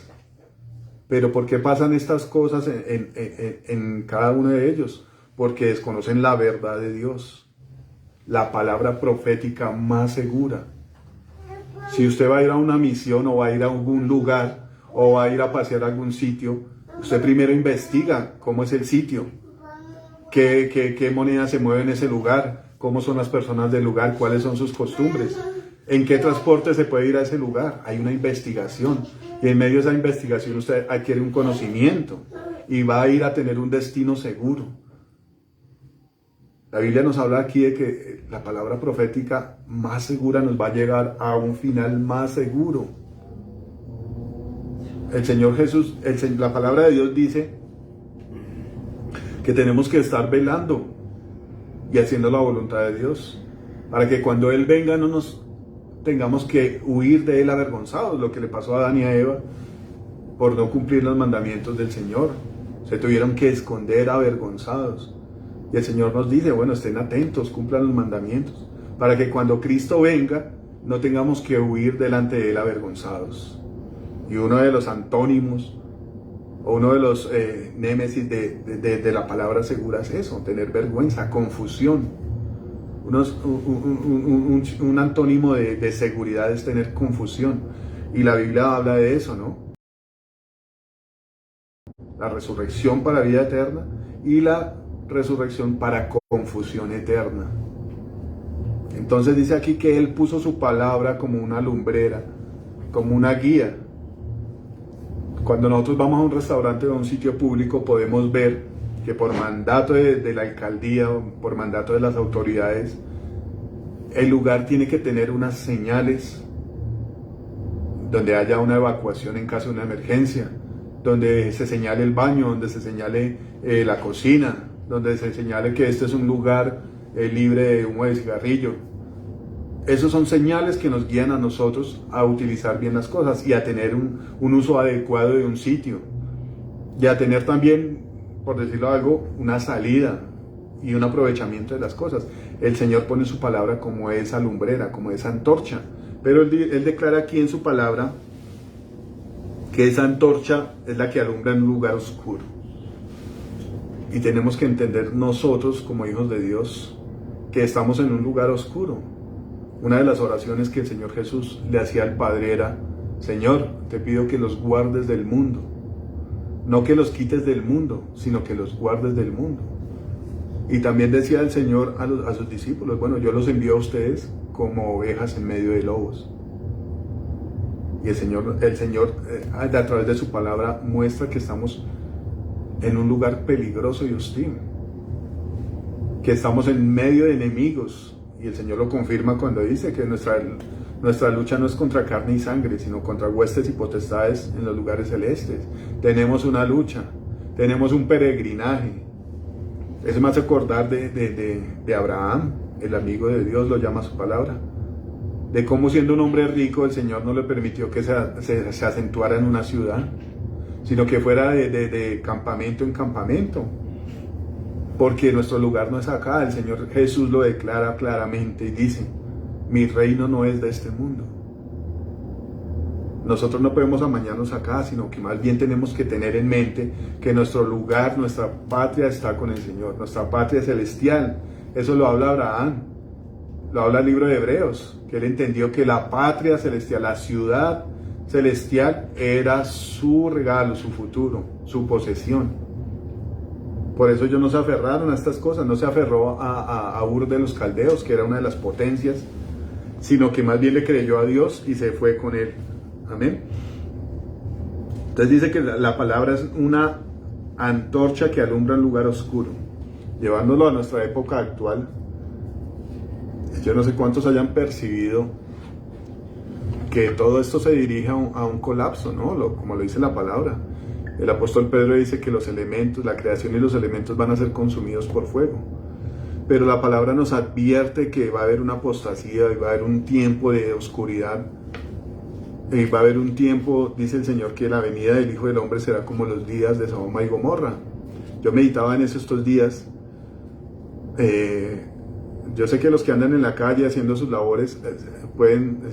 Pero ¿por qué pasan estas cosas en cada uno de ellos? Porque desconocen la verdad de Dios. La palabra profética más segura. Si usted va a ir a una misión o va a ir a algún lugar o va a ir a pasear a algún sitio, usted primero investiga cómo es el sitio, qué moneda se mueve en ese lugar, cómo son las personas del lugar, cuáles son sus costumbres, en qué transporte se puede ir a ese lugar. Hay una investigación y en medio de esa investigación usted adquiere un conocimiento y va a ir a tener un destino seguro. La Biblia nos habla aquí de que la palabra profética más segura nos va a llegar a un final más seguro. El Señor Jesús, la palabra de Dios dice que tenemos que estar velando y haciendo la voluntad de Dios, para que cuando Él venga no nos tengamos que huir de Él avergonzados, lo que le pasó a Adán y a Eva por no cumplir los mandamientos del Señor. Se tuvieron que esconder avergonzados. Y el Señor nos dice, bueno, estén atentos, cumplan los mandamientos, para que cuando Cristo venga no tengamos que huir delante de Él avergonzados. Y uno de los antónimos, o uno de los némesis de la palabra segura es eso, tener vergüenza, confusión. Un antónimo de seguridad es tener confusión. Y la Biblia habla de eso, ¿no? La resurrección para vida eterna y la resurrección para confusión eterna. Entonces dice aquí que Él puso su palabra como una lumbrera, como una guía. Cuando nosotros vamos a un restaurante o a un sitio público podemos ver que por mandato de la alcaldía o por mandato de las autoridades, el lugar tiene que tener unas señales donde haya una evacuación en caso de una emergencia, donde se señale el baño, donde se señale la cocina, donde se señale que este es un lugar libre de humo de cigarrillo. Esos son señales que nos guían a nosotros a utilizar bien las cosas y a tener un uso adecuado de un sitio. Y a tener también, por decirlo algo, una salida y un aprovechamiento de las cosas. El Señor pone su palabra como esa lumbrera, como esa antorcha. Pero Él declara aquí en su palabra que esa antorcha es la que alumbra en un lugar oscuro. Y tenemos que entender nosotros como hijos de Dios que estamos en un lugar oscuro. Una de las oraciones que el Señor Jesús le hacía al Padre era: Señor, te pido que los guardes del mundo. No que los quites del mundo, sino que los guardes del mundo. Y también decía el Señor a sus discípulos: bueno, yo los envío a ustedes como ovejas en medio de lobos. Y el Señor a través de su palabra muestra que estamos en un lugar peligroso y hostil, que estamos en medio de enemigos, y el Señor lo confirma cuando dice que nuestra lucha no es contra carne y sangre, sino contra huestes y potestades en los lugares celestes. Tenemos una lucha, tenemos un peregrinaje. Eso me hace acordar de Abraham, el amigo de Dios, lo llama su palabra, de cómo siendo un hombre rico el Señor no le permitió que se acentuara en una ciudad, sino que fuera de campamento en campamento, porque nuestro lugar no es acá. El Señor Jesús lo declara claramente y dice: mi reino no es de este mundo. Nosotros no podemos amañarnos acá, sino que más bien tenemos que tener en mente que nuestro lugar, nuestra patria está con el Señor, nuestra patria celestial. Eso lo habla Abraham, lo habla el libro de Hebreos, que él entendió que la patria celestial, la ciudad celestial era su regalo, su futuro, su posesión. Por eso ellos no se aferraron a estas cosas, no se aferró a Ur de los Caldeos, que era una de las potencias, sino que más bien le creyó a Dios y se fue con él. Amén. Entonces dice que la palabra es una antorcha que alumbra un lugar oscuro. Llevándolo a nuestra época actual, yo no sé cuántos hayan percibido que todo esto se dirige a un colapso, ¿no? Como lo dice la palabra. El apóstol Pedro dice que los elementos, la creación y los elementos van a ser consumidos por fuego. Pero la palabra nos advierte que va a haber una apostasía y va a haber un tiempo de oscuridad. Y va a haber un tiempo, dice el Señor, que la venida del Hijo del Hombre será como los días de Sodoma y Gomorra. Yo meditaba en eso estos días. Yo sé que los que andan en la calle haciendo sus labores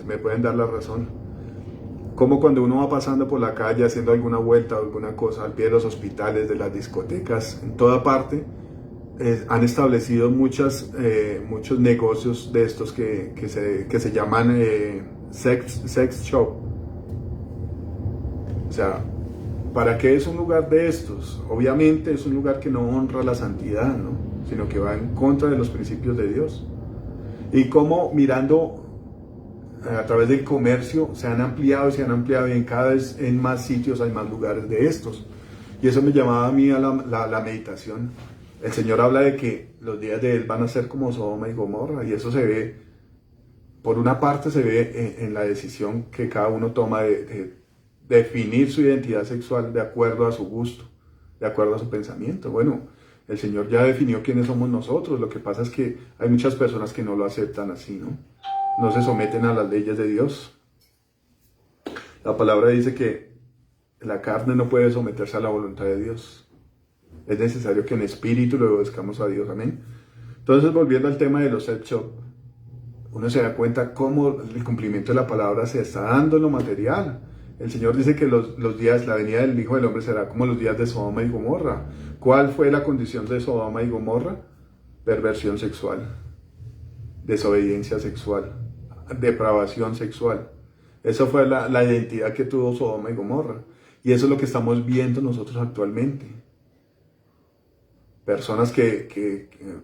me pueden dar la razón. Como cuando uno va pasando por la calle haciendo alguna vuelta o alguna cosa al pie de los hospitales, de las discotecas, en toda parte, han establecido muchos negocios de estos que se llaman sex shop. O sea, ¿para qué es un lugar de estos? Obviamente es un lugar que no honra la santidad, ¿no? Sino que va en contra de los principios de Dios. Y como mirando a través del comercio se han ampliado y en cada vez en más sitios hay más lugares de estos. Y eso me llamaba a mí a la meditación. El Señor habla de que los días de Él van a ser como Sodoma y Gomorra, y eso se ve, por una parte se ve en la decisión que cada uno toma de definir su identidad sexual de acuerdo a su gusto, de acuerdo a su pensamiento. Bueno, el Señor ya definió quiénes somos nosotros. Lo que pasa es que hay muchas personas que no lo aceptan así, ¿no? No se someten a las leyes de Dios. La palabra dice que la carne no puede someterse a la voluntad de Dios. Es necesario que en espíritu lo obedezcamos a Dios, amén. Entonces, volviendo al tema de los sex shop, uno se da cuenta cómo el cumplimiento de la palabra se está dando en lo material. El Señor dice que los días, la venida del Hijo del Hombre será como los días de Sodoma y Gomorra. ¿Cuál fue la condición de Sodoma y Gomorra? Perversión sexual, desobediencia sexual, depravación sexual. Esa fue la identidad que tuvo Sodoma y Gomorra. Y eso es lo que estamos viendo nosotros actualmente. Personas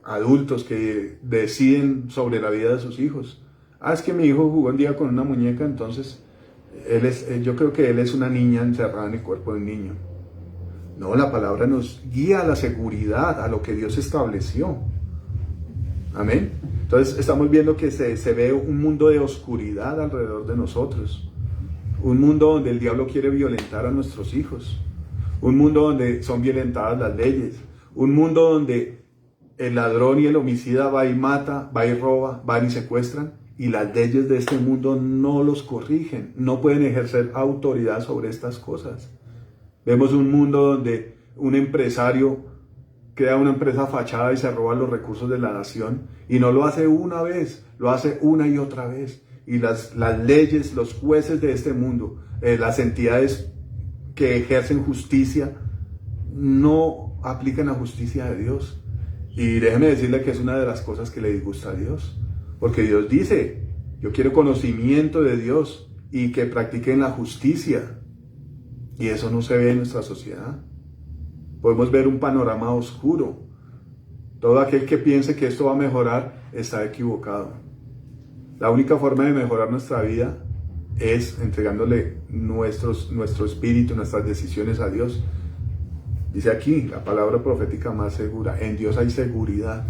adultos que deciden sobre la vida de sus hijos. Es que mi hijo jugó un día con una muñeca, entonces yo creo que él es una niña encerrada en el cuerpo de un niño. No, la palabra nos guía a la seguridad, a lo que Dios estableció. Amén. Entonces estamos viendo que se ve un mundo de oscuridad alrededor de nosotros. Un mundo donde el diablo quiere violentar a nuestros hijos. Un mundo donde son violentadas las leyes. Un mundo donde el ladrón y el homicida va y mata, va y roba, van y secuestran. Y las leyes de este mundo no los corrigen. No pueden ejercer autoridad sobre estas cosas. Vemos un mundo donde un empresario crea una empresa fachada y se roba los recursos de la nación. Y no lo hace una vez, lo hace una y otra vez. Y las leyes, los jueces de este mundo, las entidades que ejercen justicia, no aplican la justicia de Dios. Y déjeme decirle que es una de las cosas que le disgusta a Dios. Porque Dios dice, yo quiero conocimiento de Dios y que practiquen la justicia. Y eso no se ve en nuestra sociedad. Podemos ver un panorama oscuro. Todo aquel que piense que esto va a mejorar está equivocado. La única forma de mejorar nuestra vida es entregándole nuestro espíritu, nuestras decisiones a Dios. Dice aquí, la palabra profética más segura. En Dios hay seguridad.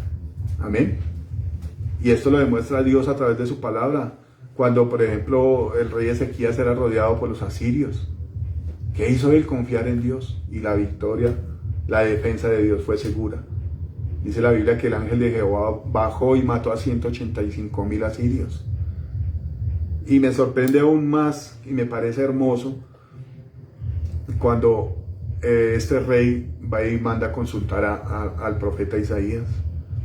Amén. Y esto lo demuestra Dios a través de su palabra. Cuando, por ejemplo, el rey Ezequías era rodeado por los asirios. ¿Qué hizo él? Confiar en Dios. Y la victoria, la defensa de Dios fue segura. Dice la Biblia que el ángel de Jehová bajó y mató a 185,000 asirios. Y me sorprende aún más, y me parece hermoso, cuando este rey va y manda a consultar al profeta Isaías.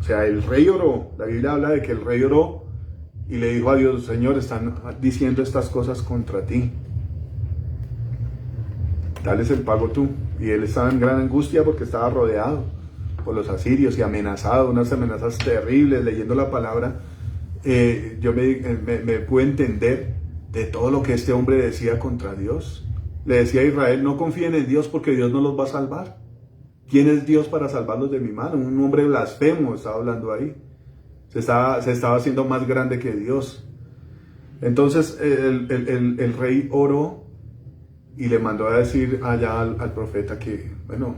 O sea, el rey oró. La Biblia habla de que el rey oró y le dijo a Dios, Señor, están diciendo estas cosas contra ti. Dales el pago tú. Y él estaba en gran angustia porque estaba rodeado por los asirios y amenazado, unas amenazas terribles. Leyendo la palabra, yo me pude entender de todo lo que este hombre decía contra Dios. Le decía a Israel, no confíen en Dios porque Dios no los va a salvar. ¿Quién es Dios para salvarlos de mi mano? Un hombre blasfemo estaba hablando ahí. Se estaba haciendo más grande que Dios. Entonces el rey oró y le mandó a decir allá al profeta que, bueno,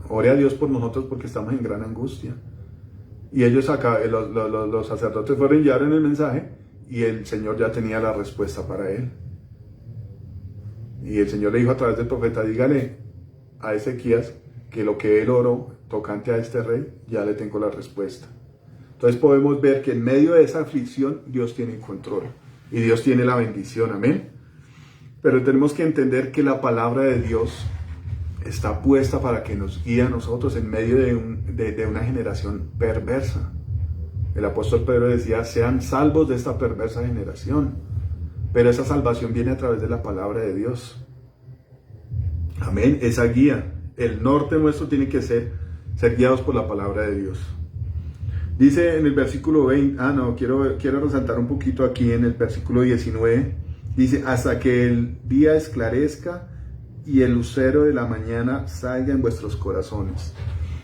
ore a Dios por nosotros porque estamos en gran angustia. Y ellos acá, los sacerdotes fueron y llevaron el mensaje y el Señor ya tenía la respuesta para él. Y el Señor le dijo a través del profeta, dígale a Ezequías que lo que él oró tocante a este rey, ya le tengo la respuesta. Entonces podemos ver que en medio de esa aflicción Dios tiene control y Dios tiene la bendición, amén. Pero tenemos que entender que la palabra de Dios está puesta para que nos guíe a nosotros en medio de una generación perversa. El apóstol Pedro decía, sean salvos de esta perversa generación. Pero esa salvación viene a través de la palabra de Dios. Amén, esa guía. El norte nuestro tiene que ser guiados por la palabra de Dios. Dice en el versículo 20, quiero resaltar un poquito aquí en el versículo 19. Dice, hasta que el día esclarezca y el lucero de la mañana salga en vuestros corazones.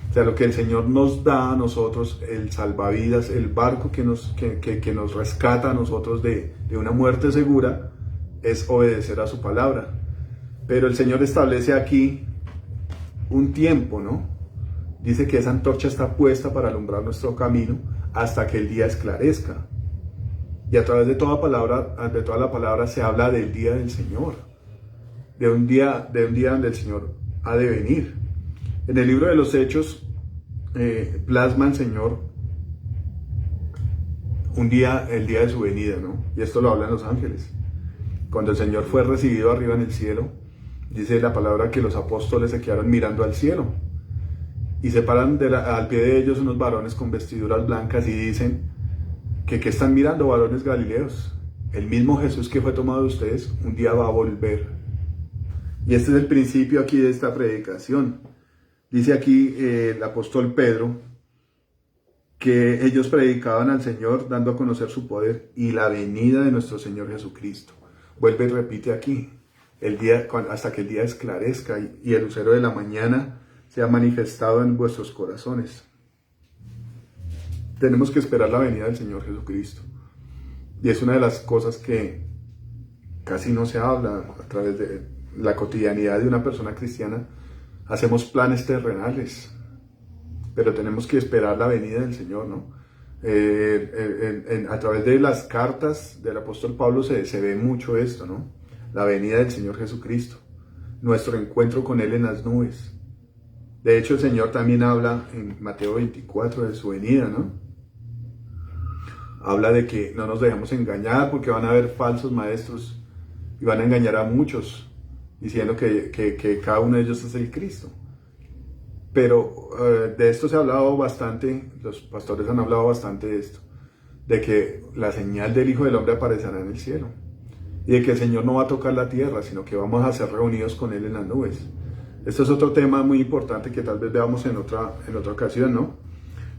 O sea, lo que el Señor nos da a nosotros, el salvavidas, el barco que nos rescata a nosotros de una muerte segura, es obedecer a su palabra. Pero el Señor establece aquí un tiempo, ¿no? Dice que esa antorcha está puesta para alumbrar nuestro camino hasta que el día esclarezca. Y a través de toda la palabra se habla del día del Señor, de un día donde el Señor ha de venir. En el libro de los Hechos plasma el Señor el día de su venida, ¿no? Y esto lo hablan los ángeles. Cuando el Señor fue recibido arriba en el cielo, dice la palabra que los apóstoles se quedaron mirando al cielo. y se paran al pie de ellos unos varones con vestiduras blancas y dicen que ¿qué están mirando, varones galileos? El mismo Jesús que fue tomado de ustedes un día va a volver. Y este es el principio aquí de esta predicación. Dice aquí el apóstol Pedro que ellos predicaban al Señor dando a conocer su poder y la venida de nuestro Señor Jesucristo. Vuelve y repite aquí, hasta que el día esclarezca y el lucero de la mañana sea manifestado en vuestros corazones. Tenemos que esperar la venida del Señor Jesucristo. Y es una de las cosas que casi no se habla a través de la cotidianidad de una persona cristiana. Hacemos planes terrenales, pero tenemos que esperar la venida del Señor, ¿no? A través de las cartas del apóstol Pablo se ve mucho esto, ¿no? La venida del Señor Jesucristo, nuestro encuentro con Él en las nubes. De hecho, el Señor también habla en Mateo 24 de su venida, ¿no? Habla de que no nos dejemos engañar porque van a haber falsos maestros y van a engañar a muchos, diciendo que cada uno de ellos es el Cristo. Pero de esto se ha hablado bastante, los pastores han hablado bastante de esto, de que la señal del Hijo del Hombre aparecerá en el cielo, y de que el Señor no va a tocar la tierra, sino que vamos a ser reunidos con Él en las nubes. Esto es otro tema muy importante que tal vez veamos en otra ocasión, ¿no?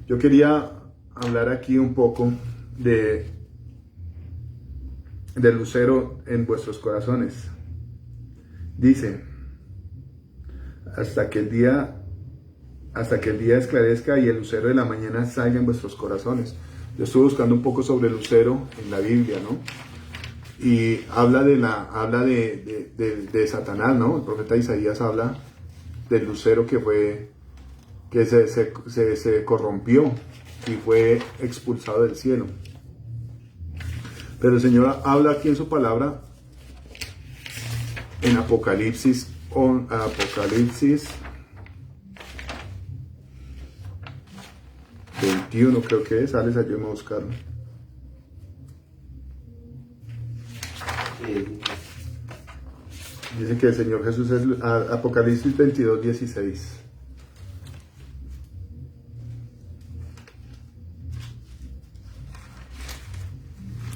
Yo quería hablar aquí un poco del lucero en vuestros corazones. Dice, hasta que el día esclarezca y el lucero de la mañana salga en vuestros corazones. Yo estuve buscando un poco sobre el lucero en la Biblia, ¿no? Y habla de Satanás, ¿no? El profeta Isaías habla del lucero que se corrompió y fue expulsado del cielo. Pero el Señor habla aquí en su palabra en Apocalipsis 21, creo que es. Alex, ayúdame a buscarlo. Dice que el Señor Jesús es Apocalipsis 22, 16.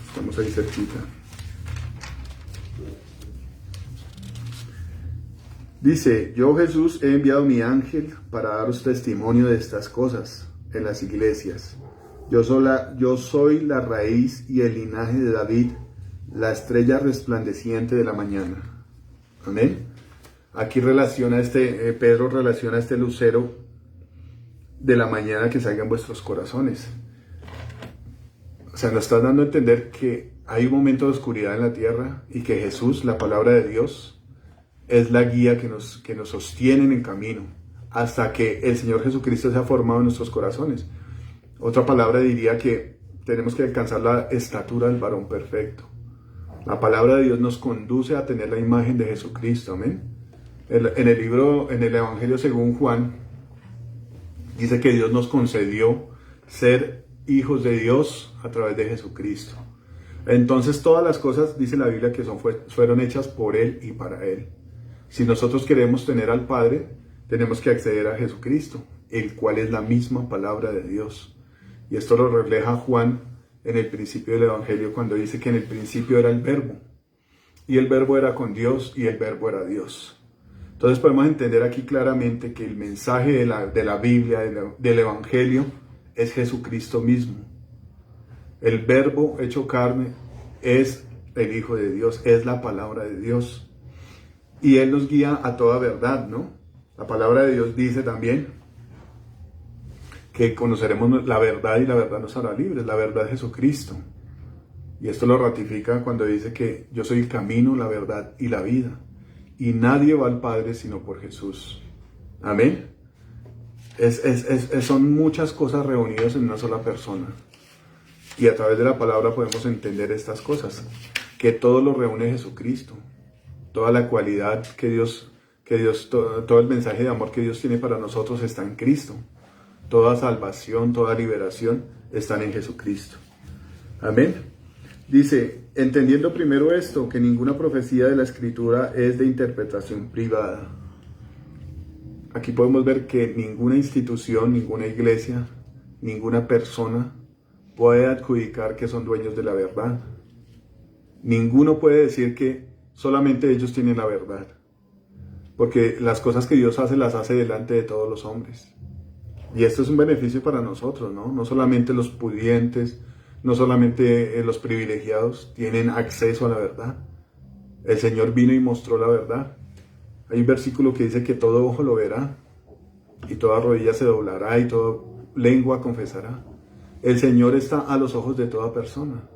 Estamos ahí cerquita. Dice, yo Jesús he enviado mi ángel para daros testimonio de estas cosas en las iglesias. Yo soy la raíz y el linaje de David, la estrella resplandeciente de la mañana. Amén. Aquí Pedro relaciona este lucero de la mañana que salga en vuestros corazones. O sea, nos está dando a entender que hay un momento de oscuridad en la tierra y que Jesús, la palabra de Dios, es la guía que nos sostiene en el camino hasta que el Señor Jesucristo se ha formado en nuestros corazones. Otra palabra diría que tenemos que alcanzar la estatura del varón perfecto. La palabra de Dios nos conduce a tener la imagen de Jesucristo, amén. En el Evangelio según Juan, dice que Dios nos concedió ser hijos de Dios a través de Jesucristo. Entonces todas las cosas, dice la Biblia, que fueron hechas por Él y para Él. Si nosotros queremos tener al Padre, tenemos que acceder a Jesucristo, el cual es la misma palabra de Dios. Y esto lo refleja Juan en el principio del Evangelio, cuando dice que en el principio era el Verbo, y el Verbo era con Dios, y el Verbo era Dios. Entonces podemos entender aquí claramente que el mensaje de la Biblia, del Evangelio, es Jesucristo mismo. El Verbo hecho carne es el Hijo de Dios, es la palabra de Dios. Y Él nos guía a toda verdad, ¿no? La palabra de Dios dice también que conoceremos la verdad y la verdad nos hará libres. La verdad es Jesucristo. Y esto lo ratifica cuando dice que yo soy el camino, la verdad y la vida. Y nadie va al Padre sino por Jesús. Amén. Son muchas cosas reunidas en una sola persona. Y a través de la palabra podemos entender estas cosas. Que todo lo reúne Jesucristo. Toda la cualidad todo el mensaje de amor que Dios tiene para nosotros está en Cristo. Toda salvación, toda liberación están en Jesucristo. Amén. Dice, entendiendo primero esto, que ninguna profecía de la Escritura es de interpretación privada. Aquí podemos ver que ninguna institución, ninguna iglesia, ninguna persona puede adjudicar que son dueños de la verdad. Ninguno puede decir que solamente ellos tienen la verdad. Porque las cosas que Dios hace, las hace delante de todos los hombres. Y esto es un beneficio para nosotros, ¿no? No solamente los pudientes, no solamente los privilegiados tienen acceso a la verdad. El Señor vino y mostró la verdad. Hay un versículo que dice que todo ojo lo verá, y toda rodilla se doblará, y toda lengua confesará. El Señor está a los ojos de toda persona.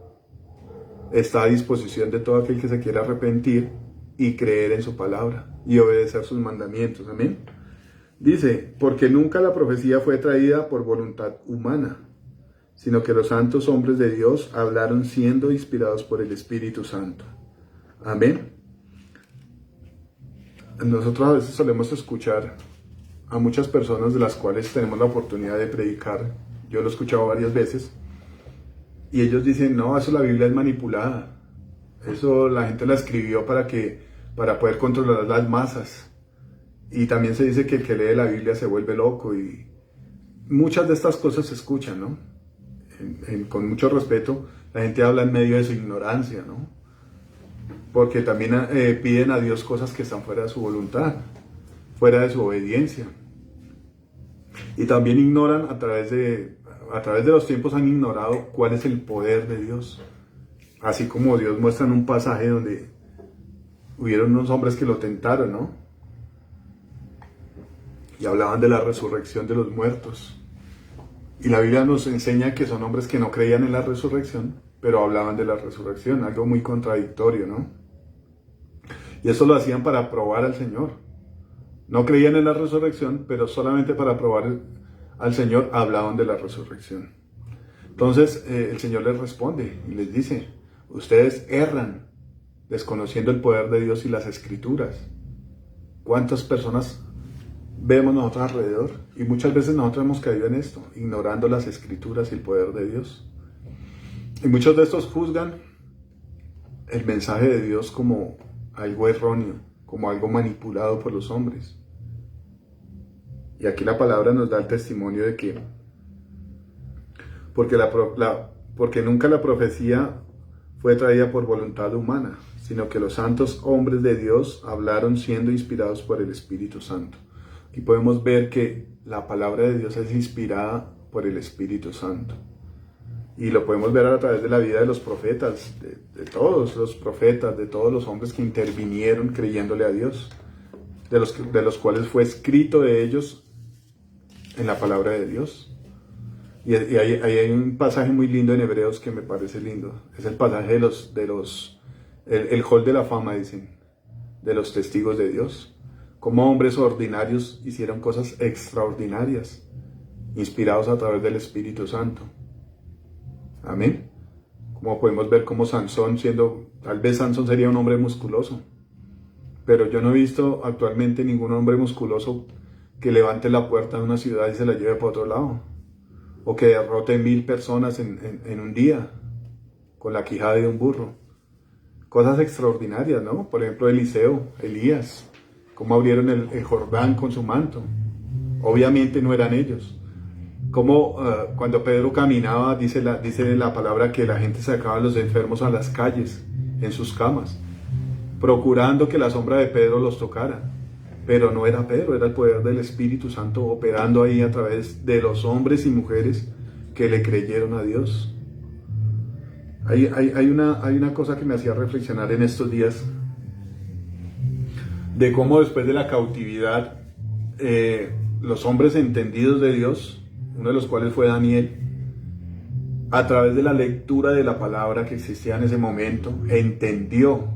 Está a disposición de todo aquel que se quiera arrepentir y creer en su palabra y obedecer sus mandamientos. Amén. Dice, porque nunca la profecía fue traída por voluntad humana, sino que los santos hombres de Dios hablaron siendo inspirados por el Espíritu Santo. Amén. Nosotros a veces solemos escuchar a muchas personas de las cuales tenemos la oportunidad de predicar. Yo lo he escuchado varias veces. Y ellos dicen, no, eso la Biblia es manipulada. Eso la gente la escribió para poder controlar las masas. Y también se dice que el que lee la Biblia se vuelve loco. Y muchas de estas cosas se escuchan, ¿no? Con mucho respeto, la gente habla en medio de su ignorancia, ¿no? Porque también piden a Dios cosas que están fuera de su voluntad, fuera de su obediencia. Y también ignoran a través de los tiempos han ignorado cuál es el poder de Dios. Así como Dios muestra en un pasaje donde hubieron unos hombres que lo tentaron, ¿no? Y hablaban de la resurrección de los muertos. Y la Biblia nos enseña que son hombres que no creían en la resurrección, pero hablaban de la resurrección, algo muy contradictorio, ¿no? Y eso lo hacían para probar al Señor. No creían en la resurrección, pero solamente para probar al Señor hablaban de la resurrección. Entonces el Señor les responde y les dice, ustedes erran desconociendo el poder de Dios y las Escrituras. ¿Cuántas personas vemos nosotros alrededor? Y muchas veces nosotros hemos caído en esto, ignorando las Escrituras y el poder de Dios. Y muchos de estos juzgan el mensaje de Dios como algo erróneo, como algo manipulado por los hombres. Y aquí la palabra nos da el testimonio de que porque nunca la profecía fue traída por voluntad humana, sino que los santos hombres de Dios hablaron siendo inspirados por el Espíritu Santo. Y podemos ver que la palabra de Dios es inspirada por el Espíritu Santo. Y lo podemos ver a través de la vida de los profetas, de todos los profetas, de todos los hombres que intervinieron creyéndole a Dios, de los cuales fue escrito de ellos en la palabra de Dios. Y ahí hay un pasaje muy lindo en Hebreos que me parece lindo. Es el pasaje el hall de la fama, dicen, de los testigos de Dios. Como hombres ordinarios hicieron cosas extraordinarias, inspirados a través del Espíritu Santo. Amén. Como podemos ver como Sansón tal vez Sansón sería un hombre musculoso, pero yo no he visto actualmente ningún hombre musculoso que levante la puerta de una ciudad y se la lleve para otro lado, o que derrote 1000 personas en un día con la quijada de un burro. Cosas extraordinarias, ¿no? Por ejemplo, Eliseo, Elías, cómo abrieron el Jordán con su manto. Obviamente no eran ellos. Como cuando Pedro caminaba, dice la palabra que la gente sacaba a los enfermos a las calles, en sus camas, procurando que la sombra de Pedro los tocara. Pero no era Pedro, era el poder del Espíritu Santo operando ahí a través de los hombres y mujeres que le creyeron a Dios. Hay una cosa que me hacía reflexionar en estos días, de cómo después de la cautividad, los hombres entendidos de Dios, uno de los cuales fue Daniel, a través de la lectura de la palabra que existía en ese momento, entendió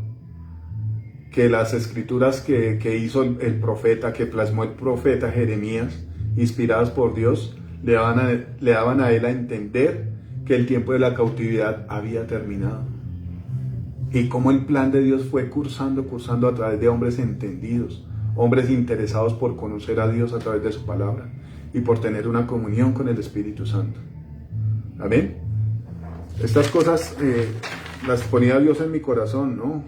que las escrituras que hizo el profeta, que plasmó el profeta Jeremías, inspiradas por Dios, le daban a él a entender que el tiempo de la cautividad había terminado. Y cómo el plan de Dios fue cursando a través de hombres entendidos, hombres interesados por conocer a Dios a través de su palabra y por tener una comunión con el Espíritu Santo. Amén. Estas cosas las ponía Dios en mi corazón, ¿no?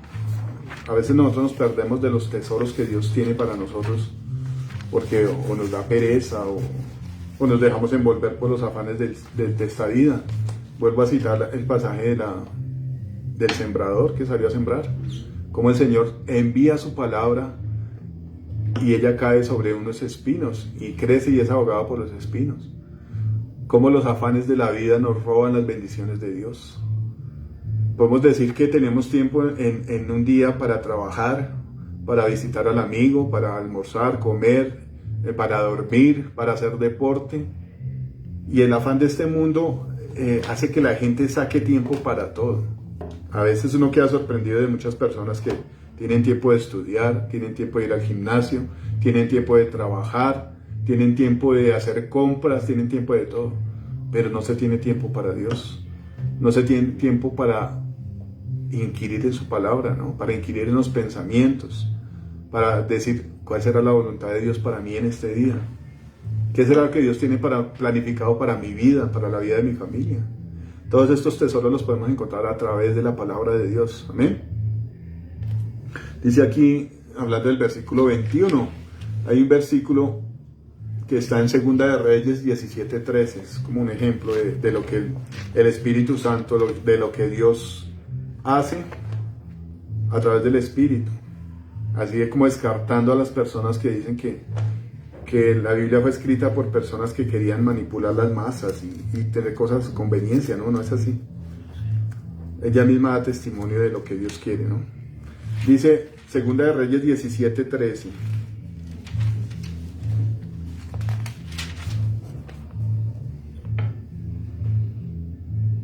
A veces nosotros nos perdemos de los tesoros que Dios tiene para nosotros porque o nos da pereza o nos dejamos envolver por los afanes de esta vida. Vuelvo a citar el pasaje del sembrador que salió a sembrar, como el Señor envía su palabra y ella cae sobre unos espinos y crece y es ahogada por los espinos. Cómo los afanes de la vida nos roban las bendiciones de Dios. Podemos decir que tenemos tiempo en un día para trabajar, para visitar al amigo, para almorzar, comer, para dormir, para hacer deporte. Y el afán de este mundo hace que la gente saque tiempo para todo. A veces uno queda sorprendido de muchas personas que tienen tiempo de estudiar, tienen tiempo de ir al gimnasio, tienen tiempo de trabajar, tienen tiempo de hacer compras, tienen tiempo de todo. Pero no se tiene tiempo para Dios. No se tiene tiempo para inquirir en su palabra, ¿no? Para inquirir en los pensamientos, para decir cuál será la voluntad de Dios para mí en este día. ¿Qué será lo que Dios tiene planificado para mi vida, para la vida de mi familia? Todos estos tesoros los podemos encontrar a través de la palabra de Dios. Amén. Dice aquí, hablando del versículo 21, hay un versículo que está en Segunda de Reyes 17:13, es como un ejemplo de lo que el Espíritu Santo, de lo que Dios hace a través del Espíritu. Así es como descartando a las personas que dicen que la Biblia fue escrita por personas que querían manipular las masas y tener cosas a su conveniencia, ¿no? No es así. Ella misma da testimonio de lo que Dios quiere, ¿no? Dice Segunda de Reyes 17:13.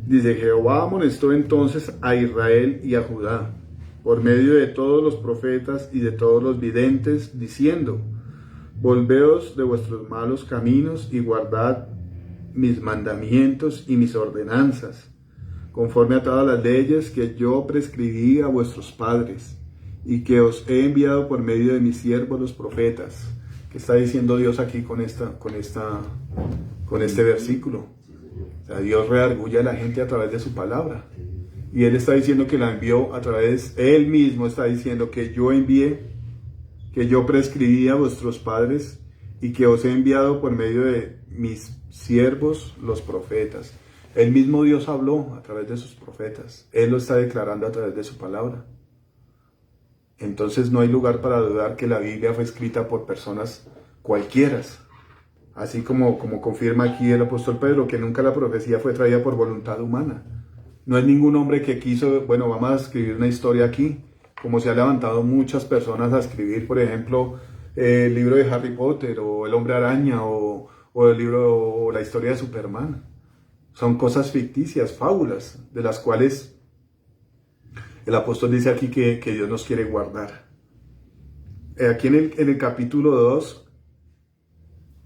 Dice, Jehová amonestó entonces a Israel y a Judá, por medio de todos los profetas y de todos los videntes, diciendo, volveos de vuestros malos caminos y guardad mis mandamientos y mis ordenanzas, conforme a todas las leyes que yo prescribí a vuestros padres, y que os he enviado por medio de mis siervos los profetas. ¿Qué está diciendo Dios aquí con este versículo? O sea, Dios redarguye a la gente a través de su palabra. Y Él está diciendo que la envió a través, Él mismo está diciendo que yo envié, que yo prescribí a vuestros padres y que os he enviado por medio de mis siervos, los profetas. El mismo Dios habló a través de sus profetas. Él lo está declarando a través de su palabra. Entonces no hay lugar para dudar que la Biblia fue escrita por personas cualquiera. Así como confirma aquí el apóstol Pedro, que nunca la profecía fue traída por voluntad humana. No es ningún hombre que quiso, bueno, vamos a escribir una historia aquí, como se ha levantado muchas personas a escribir, por ejemplo, el libro de Harry Potter, o el Hombre Araña, o el libro, o la historia de Superman. Son cosas ficticias, fábulas, de las cuales el apóstol dice aquí que Dios nos quiere guardar. Aquí en el capítulo 2,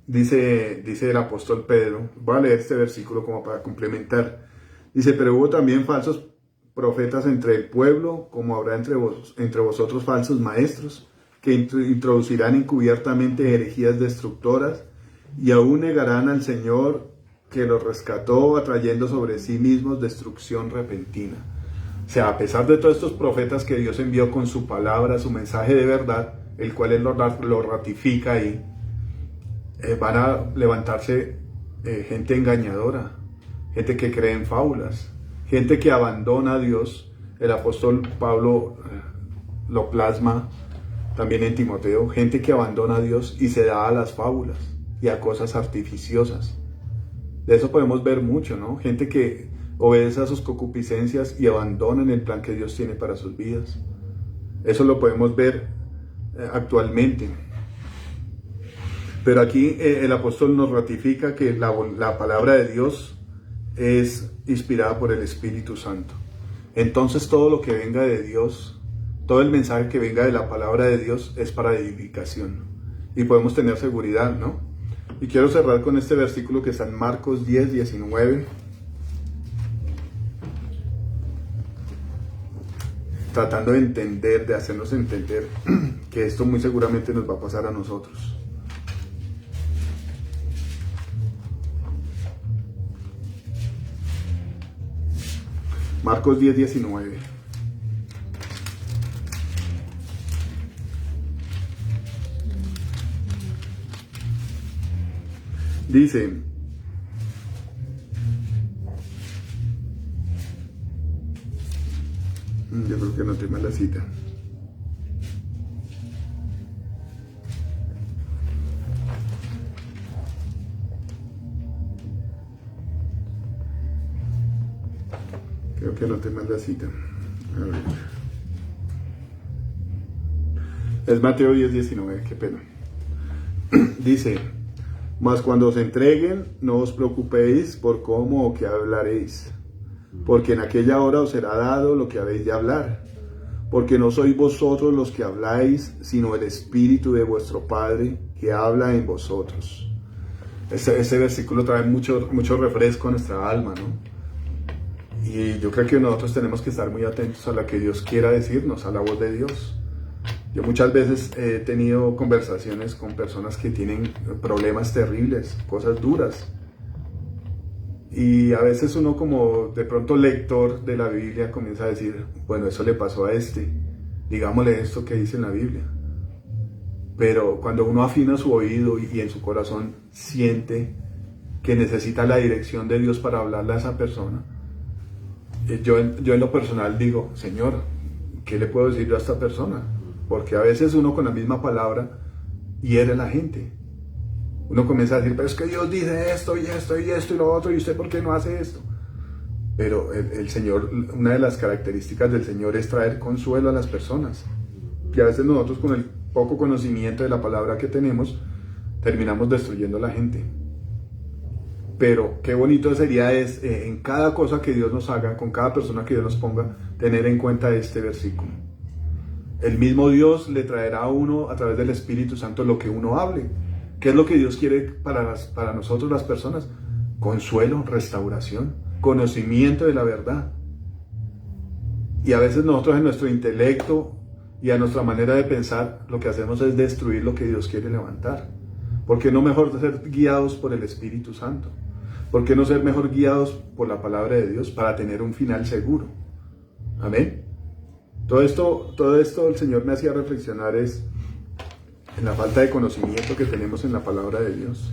dice el apóstol Pedro, voy a leer este versículo como para complementar. Dice, pero hubo también falsos profetas entre el pueblo, como habrá entre vosotros falsos maestros, que introducirán encubiertamente herejías destructoras, y aún negarán al Señor que los rescató, atrayendo sobre sí mismos destrucción repentina. O sea, a pesar de todos estos profetas que Dios envió con su palabra, su mensaje de verdad, el cual Él lo ratifica ahí, van a levantarse gente engañadora, gente que cree en fábulas, gente que abandona a Dios. El apóstol Pablo lo plasma también en Timoteo, gente que abandona a Dios y se da a las fábulas y a cosas artificiosas. De eso podemos ver mucho, ¿no? Gente que obedece a sus concupiscencias y abandonan el plan que Dios tiene para sus vidas. Eso lo podemos ver actualmente. Pero aquí el apóstol nos ratifica que la palabra de Dios es inspirada por el Espíritu Santo. Entonces todo lo que venga de Dios, todo el mensaje que venga de la palabra de Dios es para edificación. Y podemos tener seguridad, ¿no? Y quiero cerrar con este versículo que está en Marcos 10:19. Tratando de entender, de hacernos entender que esto muy seguramente nos va a pasar a nosotros. Marcos 10:19. Dice, yo creo que no tengo la cita. Creo que no te manda cita. A ver. Es Mateo 10:19, qué pena. Dice, mas cuando os entreguen, no os preocupéis por cómo o qué hablaréis, porque en aquella hora os será dado lo que habéis de hablar, porque no sois vosotros los que habláis, sino el Espíritu de vuestro Padre que habla en vosotros. Ese versículo trae mucho refresco a nuestra alma, ¿no? Y yo creo que nosotros tenemos que estar muy atentos a lo que Dios quiera decirnos, a la voz de Dios. Yo muchas veces he tenido conversaciones con personas que tienen problemas terribles, cosas duras. Y a veces uno como de pronto lector de la Biblia comienza a decir, bueno, eso le pasó a este, digámosle esto que dice en la Biblia. Pero cuando uno afina su oído y en su corazón siente que necesita la dirección de Dios para hablarle a esa persona, yo en lo personal digo, Señor, ¿qué le puedo decir yo a esta persona? Porque a veces uno con la misma palabra hiere a la gente. Uno comienza a decir, pero es que Dios dice esto y esto y esto y lo otro, y usted ¿por qué no hace esto? Pero el Señor, una de las características del Señor es traer consuelo a las personas. Y a veces nosotros con el poco conocimiento de la palabra que tenemos, terminamos destruyendo a la gente. Pero qué bonito sería en cada cosa que Dios nos haga, con cada persona que Dios nos ponga, tener en cuenta este versículo. El mismo Dios le traerá a uno a través del Espíritu Santo lo que uno hable. ¿Qué es lo que Dios quiere para nosotros las personas? Consuelo, restauración, conocimiento de la verdad. Y a veces nosotros en nuestro intelecto y a nuestra manera de pensar, lo que hacemos es destruir lo que Dios quiere levantar. ¿Por qué no mejor ser guiados por el Espíritu Santo? ¿Por qué no ser mejor guiados por la palabra de Dios para tener un final seguro? Amén. Todo esto el Señor me hacía reflexionar es en la falta de conocimiento que tenemos en la palabra de Dios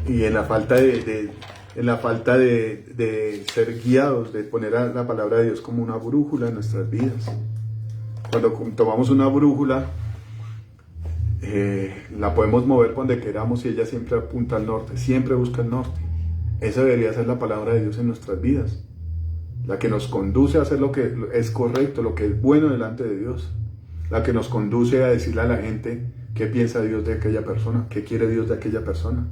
y en la falta de ser guiados, de poner a la palabra de Dios como una brújula en nuestras vidas. Cuando tomamos una brújula, la podemos mover donde queramos y ella siempre apunta al norte, siempre busca el norte. Esa debería ser la palabra de Dios en nuestras vidas, la que nos conduce a hacer lo que es correcto, lo que es bueno delante de Dios, la que nos conduce a decirle a la gente qué piensa Dios de aquella persona, qué quiere Dios de aquella persona,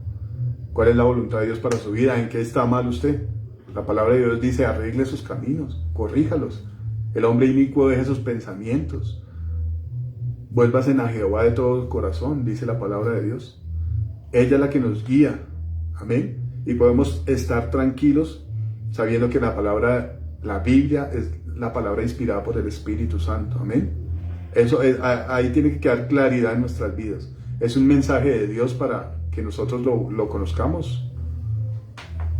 cuál es la voluntad de Dios para su vida, en qué está mal usted. La palabra de Dios dice, arregle sus caminos, corríjalos. El hombre inicuo deje sus pensamientos. Vuélvase a Jehová de todo el corazón, dice la palabra de Dios. Ella es la que nos guía. Amén. Y podemos estar tranquilos sabiendo que la Biblia es la palabra inspirada por el Espíritu Santo. Amén. Ahí tiene que quedar claridad en nuestras vidas. Es un mensaje de Dios para que nosotros lo conozcamos.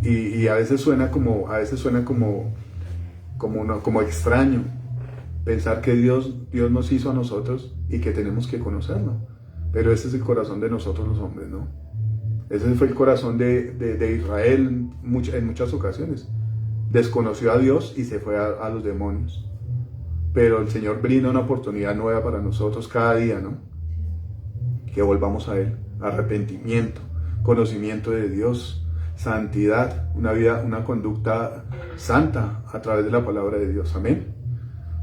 Y a veces suena como extraño pensar que Dios nos hizo a nosotros y que tenemos que conocerlo. Pero ese es el corazón de nosotros los hombres, ¿no? Ese fue el corazón de Israel en muchas ocasiones. Desconoció a Dios y se fue a los demonios. Pero el Señor brinda una oportunidad nueva para nosotros cada día, ¿no? Que volvamos a Él. Arrepentimiento, conocimiento de Dios, santidad, una conducta santa a través de la palabra de Dios. Amén.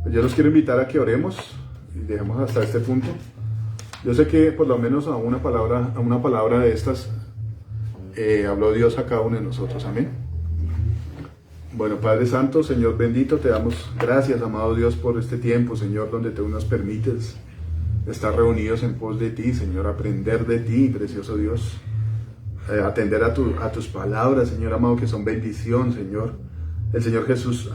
Pues yo los quiero invitar a que oremos y dejemos hasta este punto. Yo sé que por lo menos a una palabra de estas habló Dios a cada uno de nosotros. Amén. Bueno, Padre Santo, Señor bendito, te damos gracias, amado Dios, por este tiempo, Señor, donde tú nos permites estar reunidos en pos de ti, Señor, aprender de ti, precioso Dios, atender a tus palabras, Señor amado, que son bendición, Señor. El Señor Jesús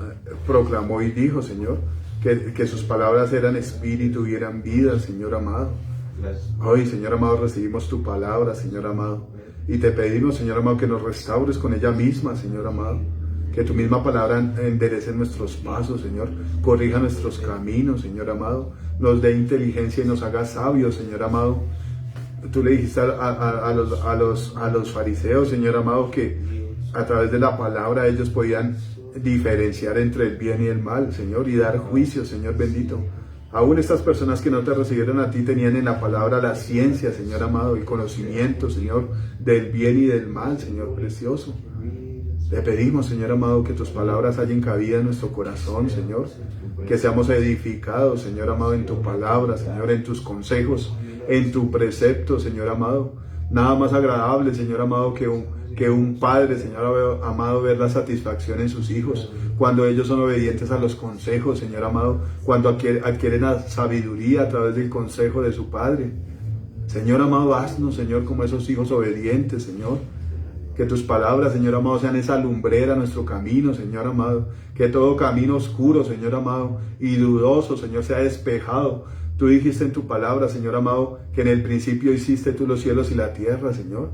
proclamó y dijo, Señor, que sus palabras eran espíritu y eran vida, Señor amado. Hoy, Señor amado, recibimos tu palabra, Señor amado, y te pedimos, Señor amado, que nos restaures con ella misma, Señor amado. Que tu misma palabra enderece nuestros pasos, Señor. Corrija nuestros caminos, Señor amado. Nos dé inteligencia y nos haga sabios, Señor amado. tú le dijiste a los fariseos, Señor amado, que a través de la palabra ellos podían diferenciar entre el bien y el mal, Señor, y dar juicio, Señor bendito. Aún estas personas que no te recibieron a ti tenían en la palabra la ciencia, Señor amado, el conocimiento, Señor, del bien y del mal, Señor precioso. Te pedimos, Señor amado, que tus palabras hallen cabida en nuestro corazón, Señor. Que seamos edificados, Señor amado, en tu palabra, Señor, en tus consejos, en tu precepto, Señor amado. Nada más agradable, Señor amado, que un padre, Señor amado, ver la satisfacción en sus hijos, cuando ellos son obedientes a los consejos, Señor amado, cuando adquieren la sabiduría a través del consejo de su padre. Señor amado, haznos, Señor, como esos hijos obedientes, Señor. Que tus palabras, Señor amado, sean esa lumbrera a nuestro camino, Señor amado. Que todo camino oscuro, Señor amado, y dudoso, Señor, sea despejado. Tú dijiste en tu palabra, Señor amado, que en el principio hiciste tú los cielos y la tierra, Señor.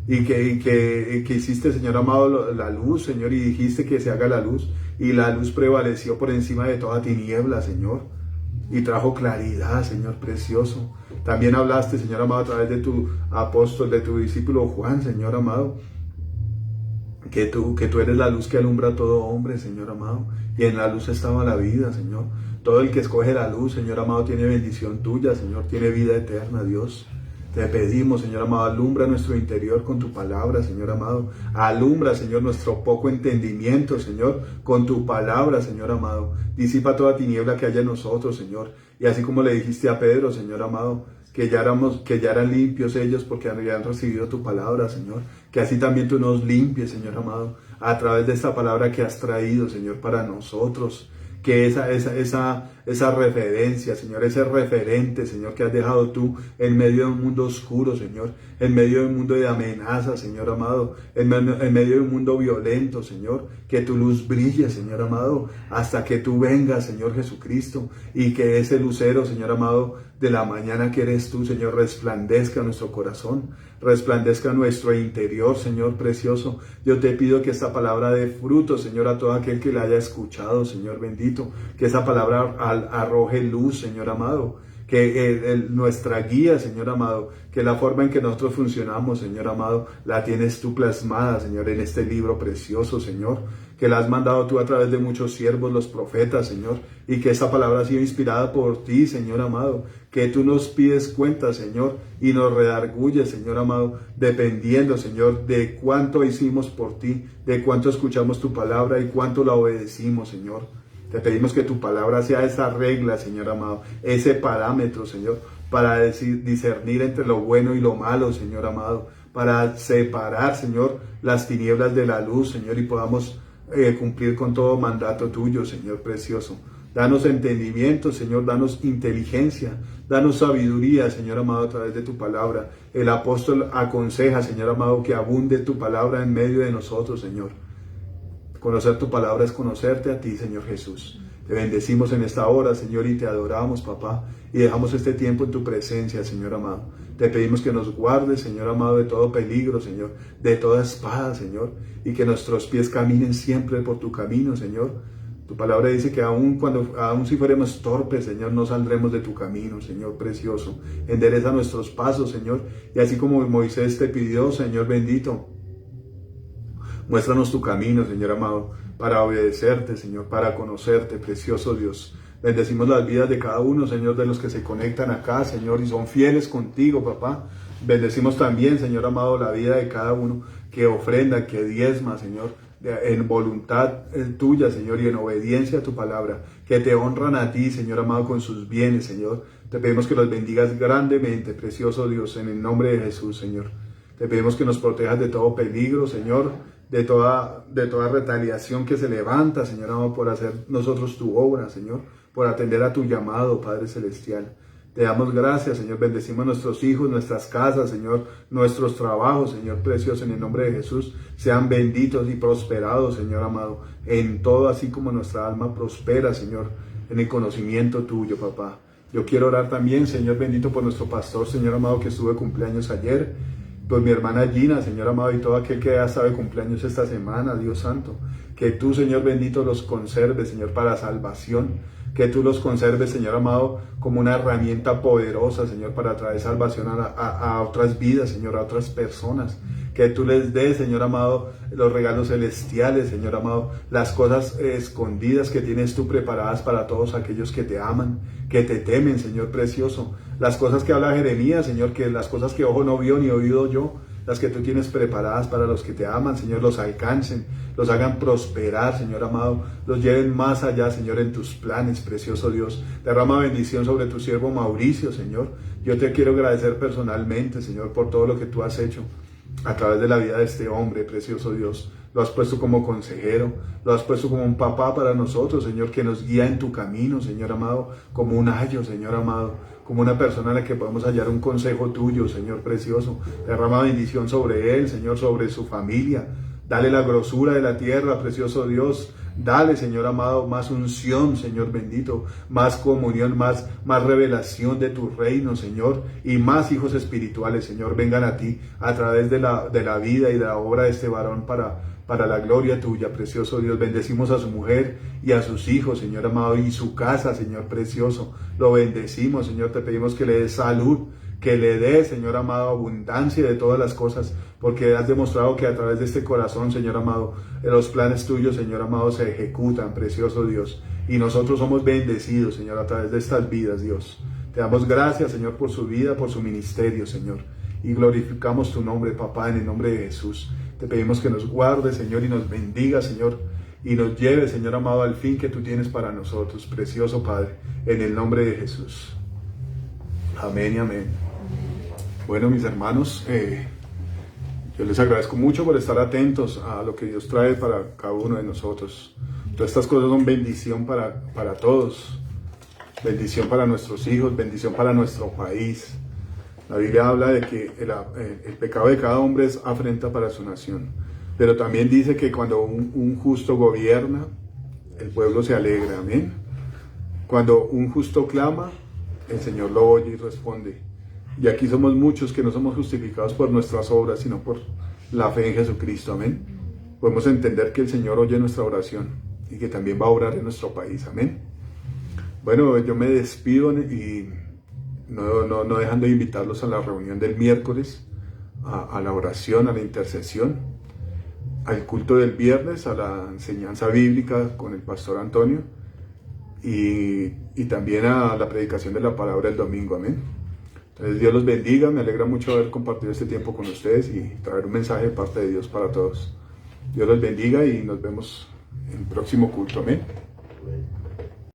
Y que hiciste, Señor amado, la luz, Señor, y dijiste que se haga la luz. Y la luz prevaleció por encima de toda tiniebla, Señor. Y trajo claridad, Señor precioso. También hablaste, Señor amado, a través de tu apóstol, de tu discípulo Juan, Señor amado, que tú eres la luz que alumbra a todo hombre, Señor amado, y en la luz estaba la vida, Señor. Todo el que escoge la luz, Señor amado, tiene bendición tuya, Señor, tiene vida eterna, Dios. Te pedimos, Señor amado, alumbra nuestro interior con tu palabra, Señor amado. Alumbra, Señor, nuestro poco entendimiento, Señor, con tu palabra, Señor amado. Disipa toda tiniebla que haya en nosotros, Señor. Y así como le dijiste a Pedro, Señor amado, que ya eran limpios ellos porque habían recibido tu palabra, Señor. Que así también tú nos limpies, Señor amado, a través de esta palabra que has traído, Señor, para nosotros. Que esa referencia, Señor, ese referente, Señor, que has dejado tú en medio de un mundo oscuro, Señor, en medio de un mundo de amenazas, Señor amado, en medio de un mundo violento, Señor, que tu luz brille, Señor amado, hasta que tú vengas, Señor Jesucristo, y que ese lucero, Señor amado, de la mañana que eres tú, Señor, resplandezca en nuestro corazón, resplandezca en nuestro interior, Señor precioso. Yo te pido que esta palabra dé fruto, Señor, a todo aquel que la haya escuchado, Señor bendito, que esa palabra arroje luz, Señor amado, que nuestra guía, Señor amado, que la forma en que nosotros funcionamos, Señor amado, la tienes tú plasmada, Señor, en este libro precioso, Señor, que la has mandado tú a través de muchos siervos, los profetas, Señor, y que esa palabra ha sido inspirada por ti, Señor amado, que tú nos pides cuenta, Señor, y nos redarguyes, Señor amado, dependiendo, Señor, de cuánto hicimos por ti, de cuánto escuchamos tu palabra y cuánto la obedecimos, Señor. Te pedimos que tu palabra sea esa regla, Señor amado, ese parámetro, Señor, para discernir entre lo bueno y lo malo, Señor amado, para separar, Señor, las tinieblas de la luz, Señor, y podamos cumplir con todo mandato tuyo, Señor precioso. Danos entendimiento, Señor, danos inteligencia, danos sabiduría, Señor amado, a través de tu palabra. El apóstol aconseja, Señor amado, que abunde tu palabra en medio de nosotros, Señor. Conocer tu palabra es conocerte a ti, Señor Jesús. Te bendecimos en esta hora, Señor, y te adoramos, papá. Y dejamos este tiempo en tu presencia, Señor amado. Te pedimos que nos guardes, Señor amado, de todo peligro, Señor, de toda espada, Señor. Y que nuestros pies caminen siempre por tu camino, Señor. Tu palabra dice que aun si fuéramos torpes, Señor, no saldremos de tu camino, Señor precioso. Endereza nuestros pasos, Señor. Y así como Moisés te pidió, Señor bendito, muéstranos tu camino, Señor amado, para obedecerte, Señor, para conocerte, precioso Dios. Bendecimos las vidas de cada uno, Señor, de los que se conectan acá, Señor, y son fieles contigo, papá. Bendecimos también, Señor amado, la vida de cada uno que ofrenda, que diezma, Señor, en voluntad tuya, Señor, y en obediencia a tu palabra, que te honran a ti, Señor amado, con sus bienes, Señor. Te pedimos que los bendigas grandemente, precioso Dios, en el nombre de Jesús, Señor. Te pedimos que nos protejas de todo peligro, Señor, de toda retaliación que se levanta, Señor amado, por hacer nosotros tu obra, Señor, por atender a tu llamado, Padre Celestial. Te damos gracias, Señor, bendecimos a nuestros hijos, nuestras casas, Señor, nuestros trabajos, Señor precioso, en el nombre de Jesús, sean benditos y prosperados, Señor amado, en todo, así como nuestra alma prospera, Señor, en el conocimiento tuyo, papá. Yo quiero orar también, Señor bendito, por nuestro pastor, Señor amado, que estuvo de cumpleaños ayer, por mi hermana Gina, Señor amado, y todo aquel que ha estado de cumpleaños esta semana, Dios santo, que tú, Señor bendito, los conserves, Señor, para salvación. que tú los conserves, Señor amado, como una herramienta poderosa, Señor, para traer salvación a otras vidas, Señor, a otras personas. Que tú les des, Señor amado, los regalos celestiales, Señor amado, las cosas escondidas que tienes tú preparadas para todos aquellos que te aman, que te temen, Señor precioso. Las cosas que habla Jeremías, Señor, que las cosas que ojo no vio ni oído yo, las que tú tienes preparadas para los que te aman, Señor, los alcancen, los hagan prosperar, Señor amado, los lleven más allá, Señor, en tus planes, precioso Dios. Derrama bendición sobre tu siervo Mauricio, Señor. Yo te quiero agradecer personalmente, Señor, por todo lo que tú has hecho a través de la vida de este hombre, precioso Dios. Lo has puesto como consejero, lo has puesto como un papá para nosotros, Señor, que nos guía en tu camino, Señor amado, como un ayo, Señor amado, como una persona a la que podemos hallar un consejo tuyo, Señor precioso. Derrama bendición sobre él, Señor, sobre su familia. Dale la grosura de la tierra, precioso Dios. Dale, Señor amado, más unción, Señor bendito, más comunión, más revelación de tu reino, Señor, y más hijos espirituales, Señor, vengan a ti a través de la vida y de la obra de este varón para la gloria tuya, precioso Dios. Bendecimos a su mujer y a sus hijos, Señor amado, y su casa, Señor precioso. Lo bendecimos, Señor, te pedimos que le des salud, que le dé, Señor amado, abundancia de todas las cosas, porque has demostrado que a través de este corazón, Señor amado, los planes tuyos, Señor amado, se ejecutan, precioso Dios, y nosotros somos bendecidos, Señor, a través de estas vidas, Dios. Te damos gracias, Señor, por su vida, por su ministerio, Señor, y glorificamos tu nombre, papá, en el nombre de Jesús. Te pedimos que nos guarde, Señor, y nos bendiga, Señor, y nos lleve, Señor amado, al fin que tú tienes para nosotros, precioso Padre, en el nombre de Jesús. Amén y amén. Bueno, mis hermanos, yo les agradezco mucho por estar atentos a lo que Dios trae para cada uno de nosotros. Todas estas cosas son bendición para todos, bendición para nuestros hijos, bendición para nuestro país. La Biblia habla de que el pecado de cada hombre es afrenta para su nación, pero también dice que cuando un justo gobierna, el pueblo se alegra, amén. Cuando un justo clama, el Señor lo oye y responde. Y aquí somos muchos que no somos justificados por nuestras obras, sino por la fe en Jesucristo, amén. Podemos entender que el Señor oye nuestra oración y que también va a obrar en nuestro país, amén. Bueno, yo me despido y no dejando de invitarlos a la reunión del miércoles, a la oración, a la intercesión, al culto del viernes, a la enseñanza bíblica con el pastor Antonio y también a la predicación de la palabra el domingo, amén. Entonces Dios los bendiga, me alegra mucho haber compartido este tiempo con ustedes y traer un mensaje de parte de Dios para todos. Dios los bendiga y nos vemos en el próximo culto, amén.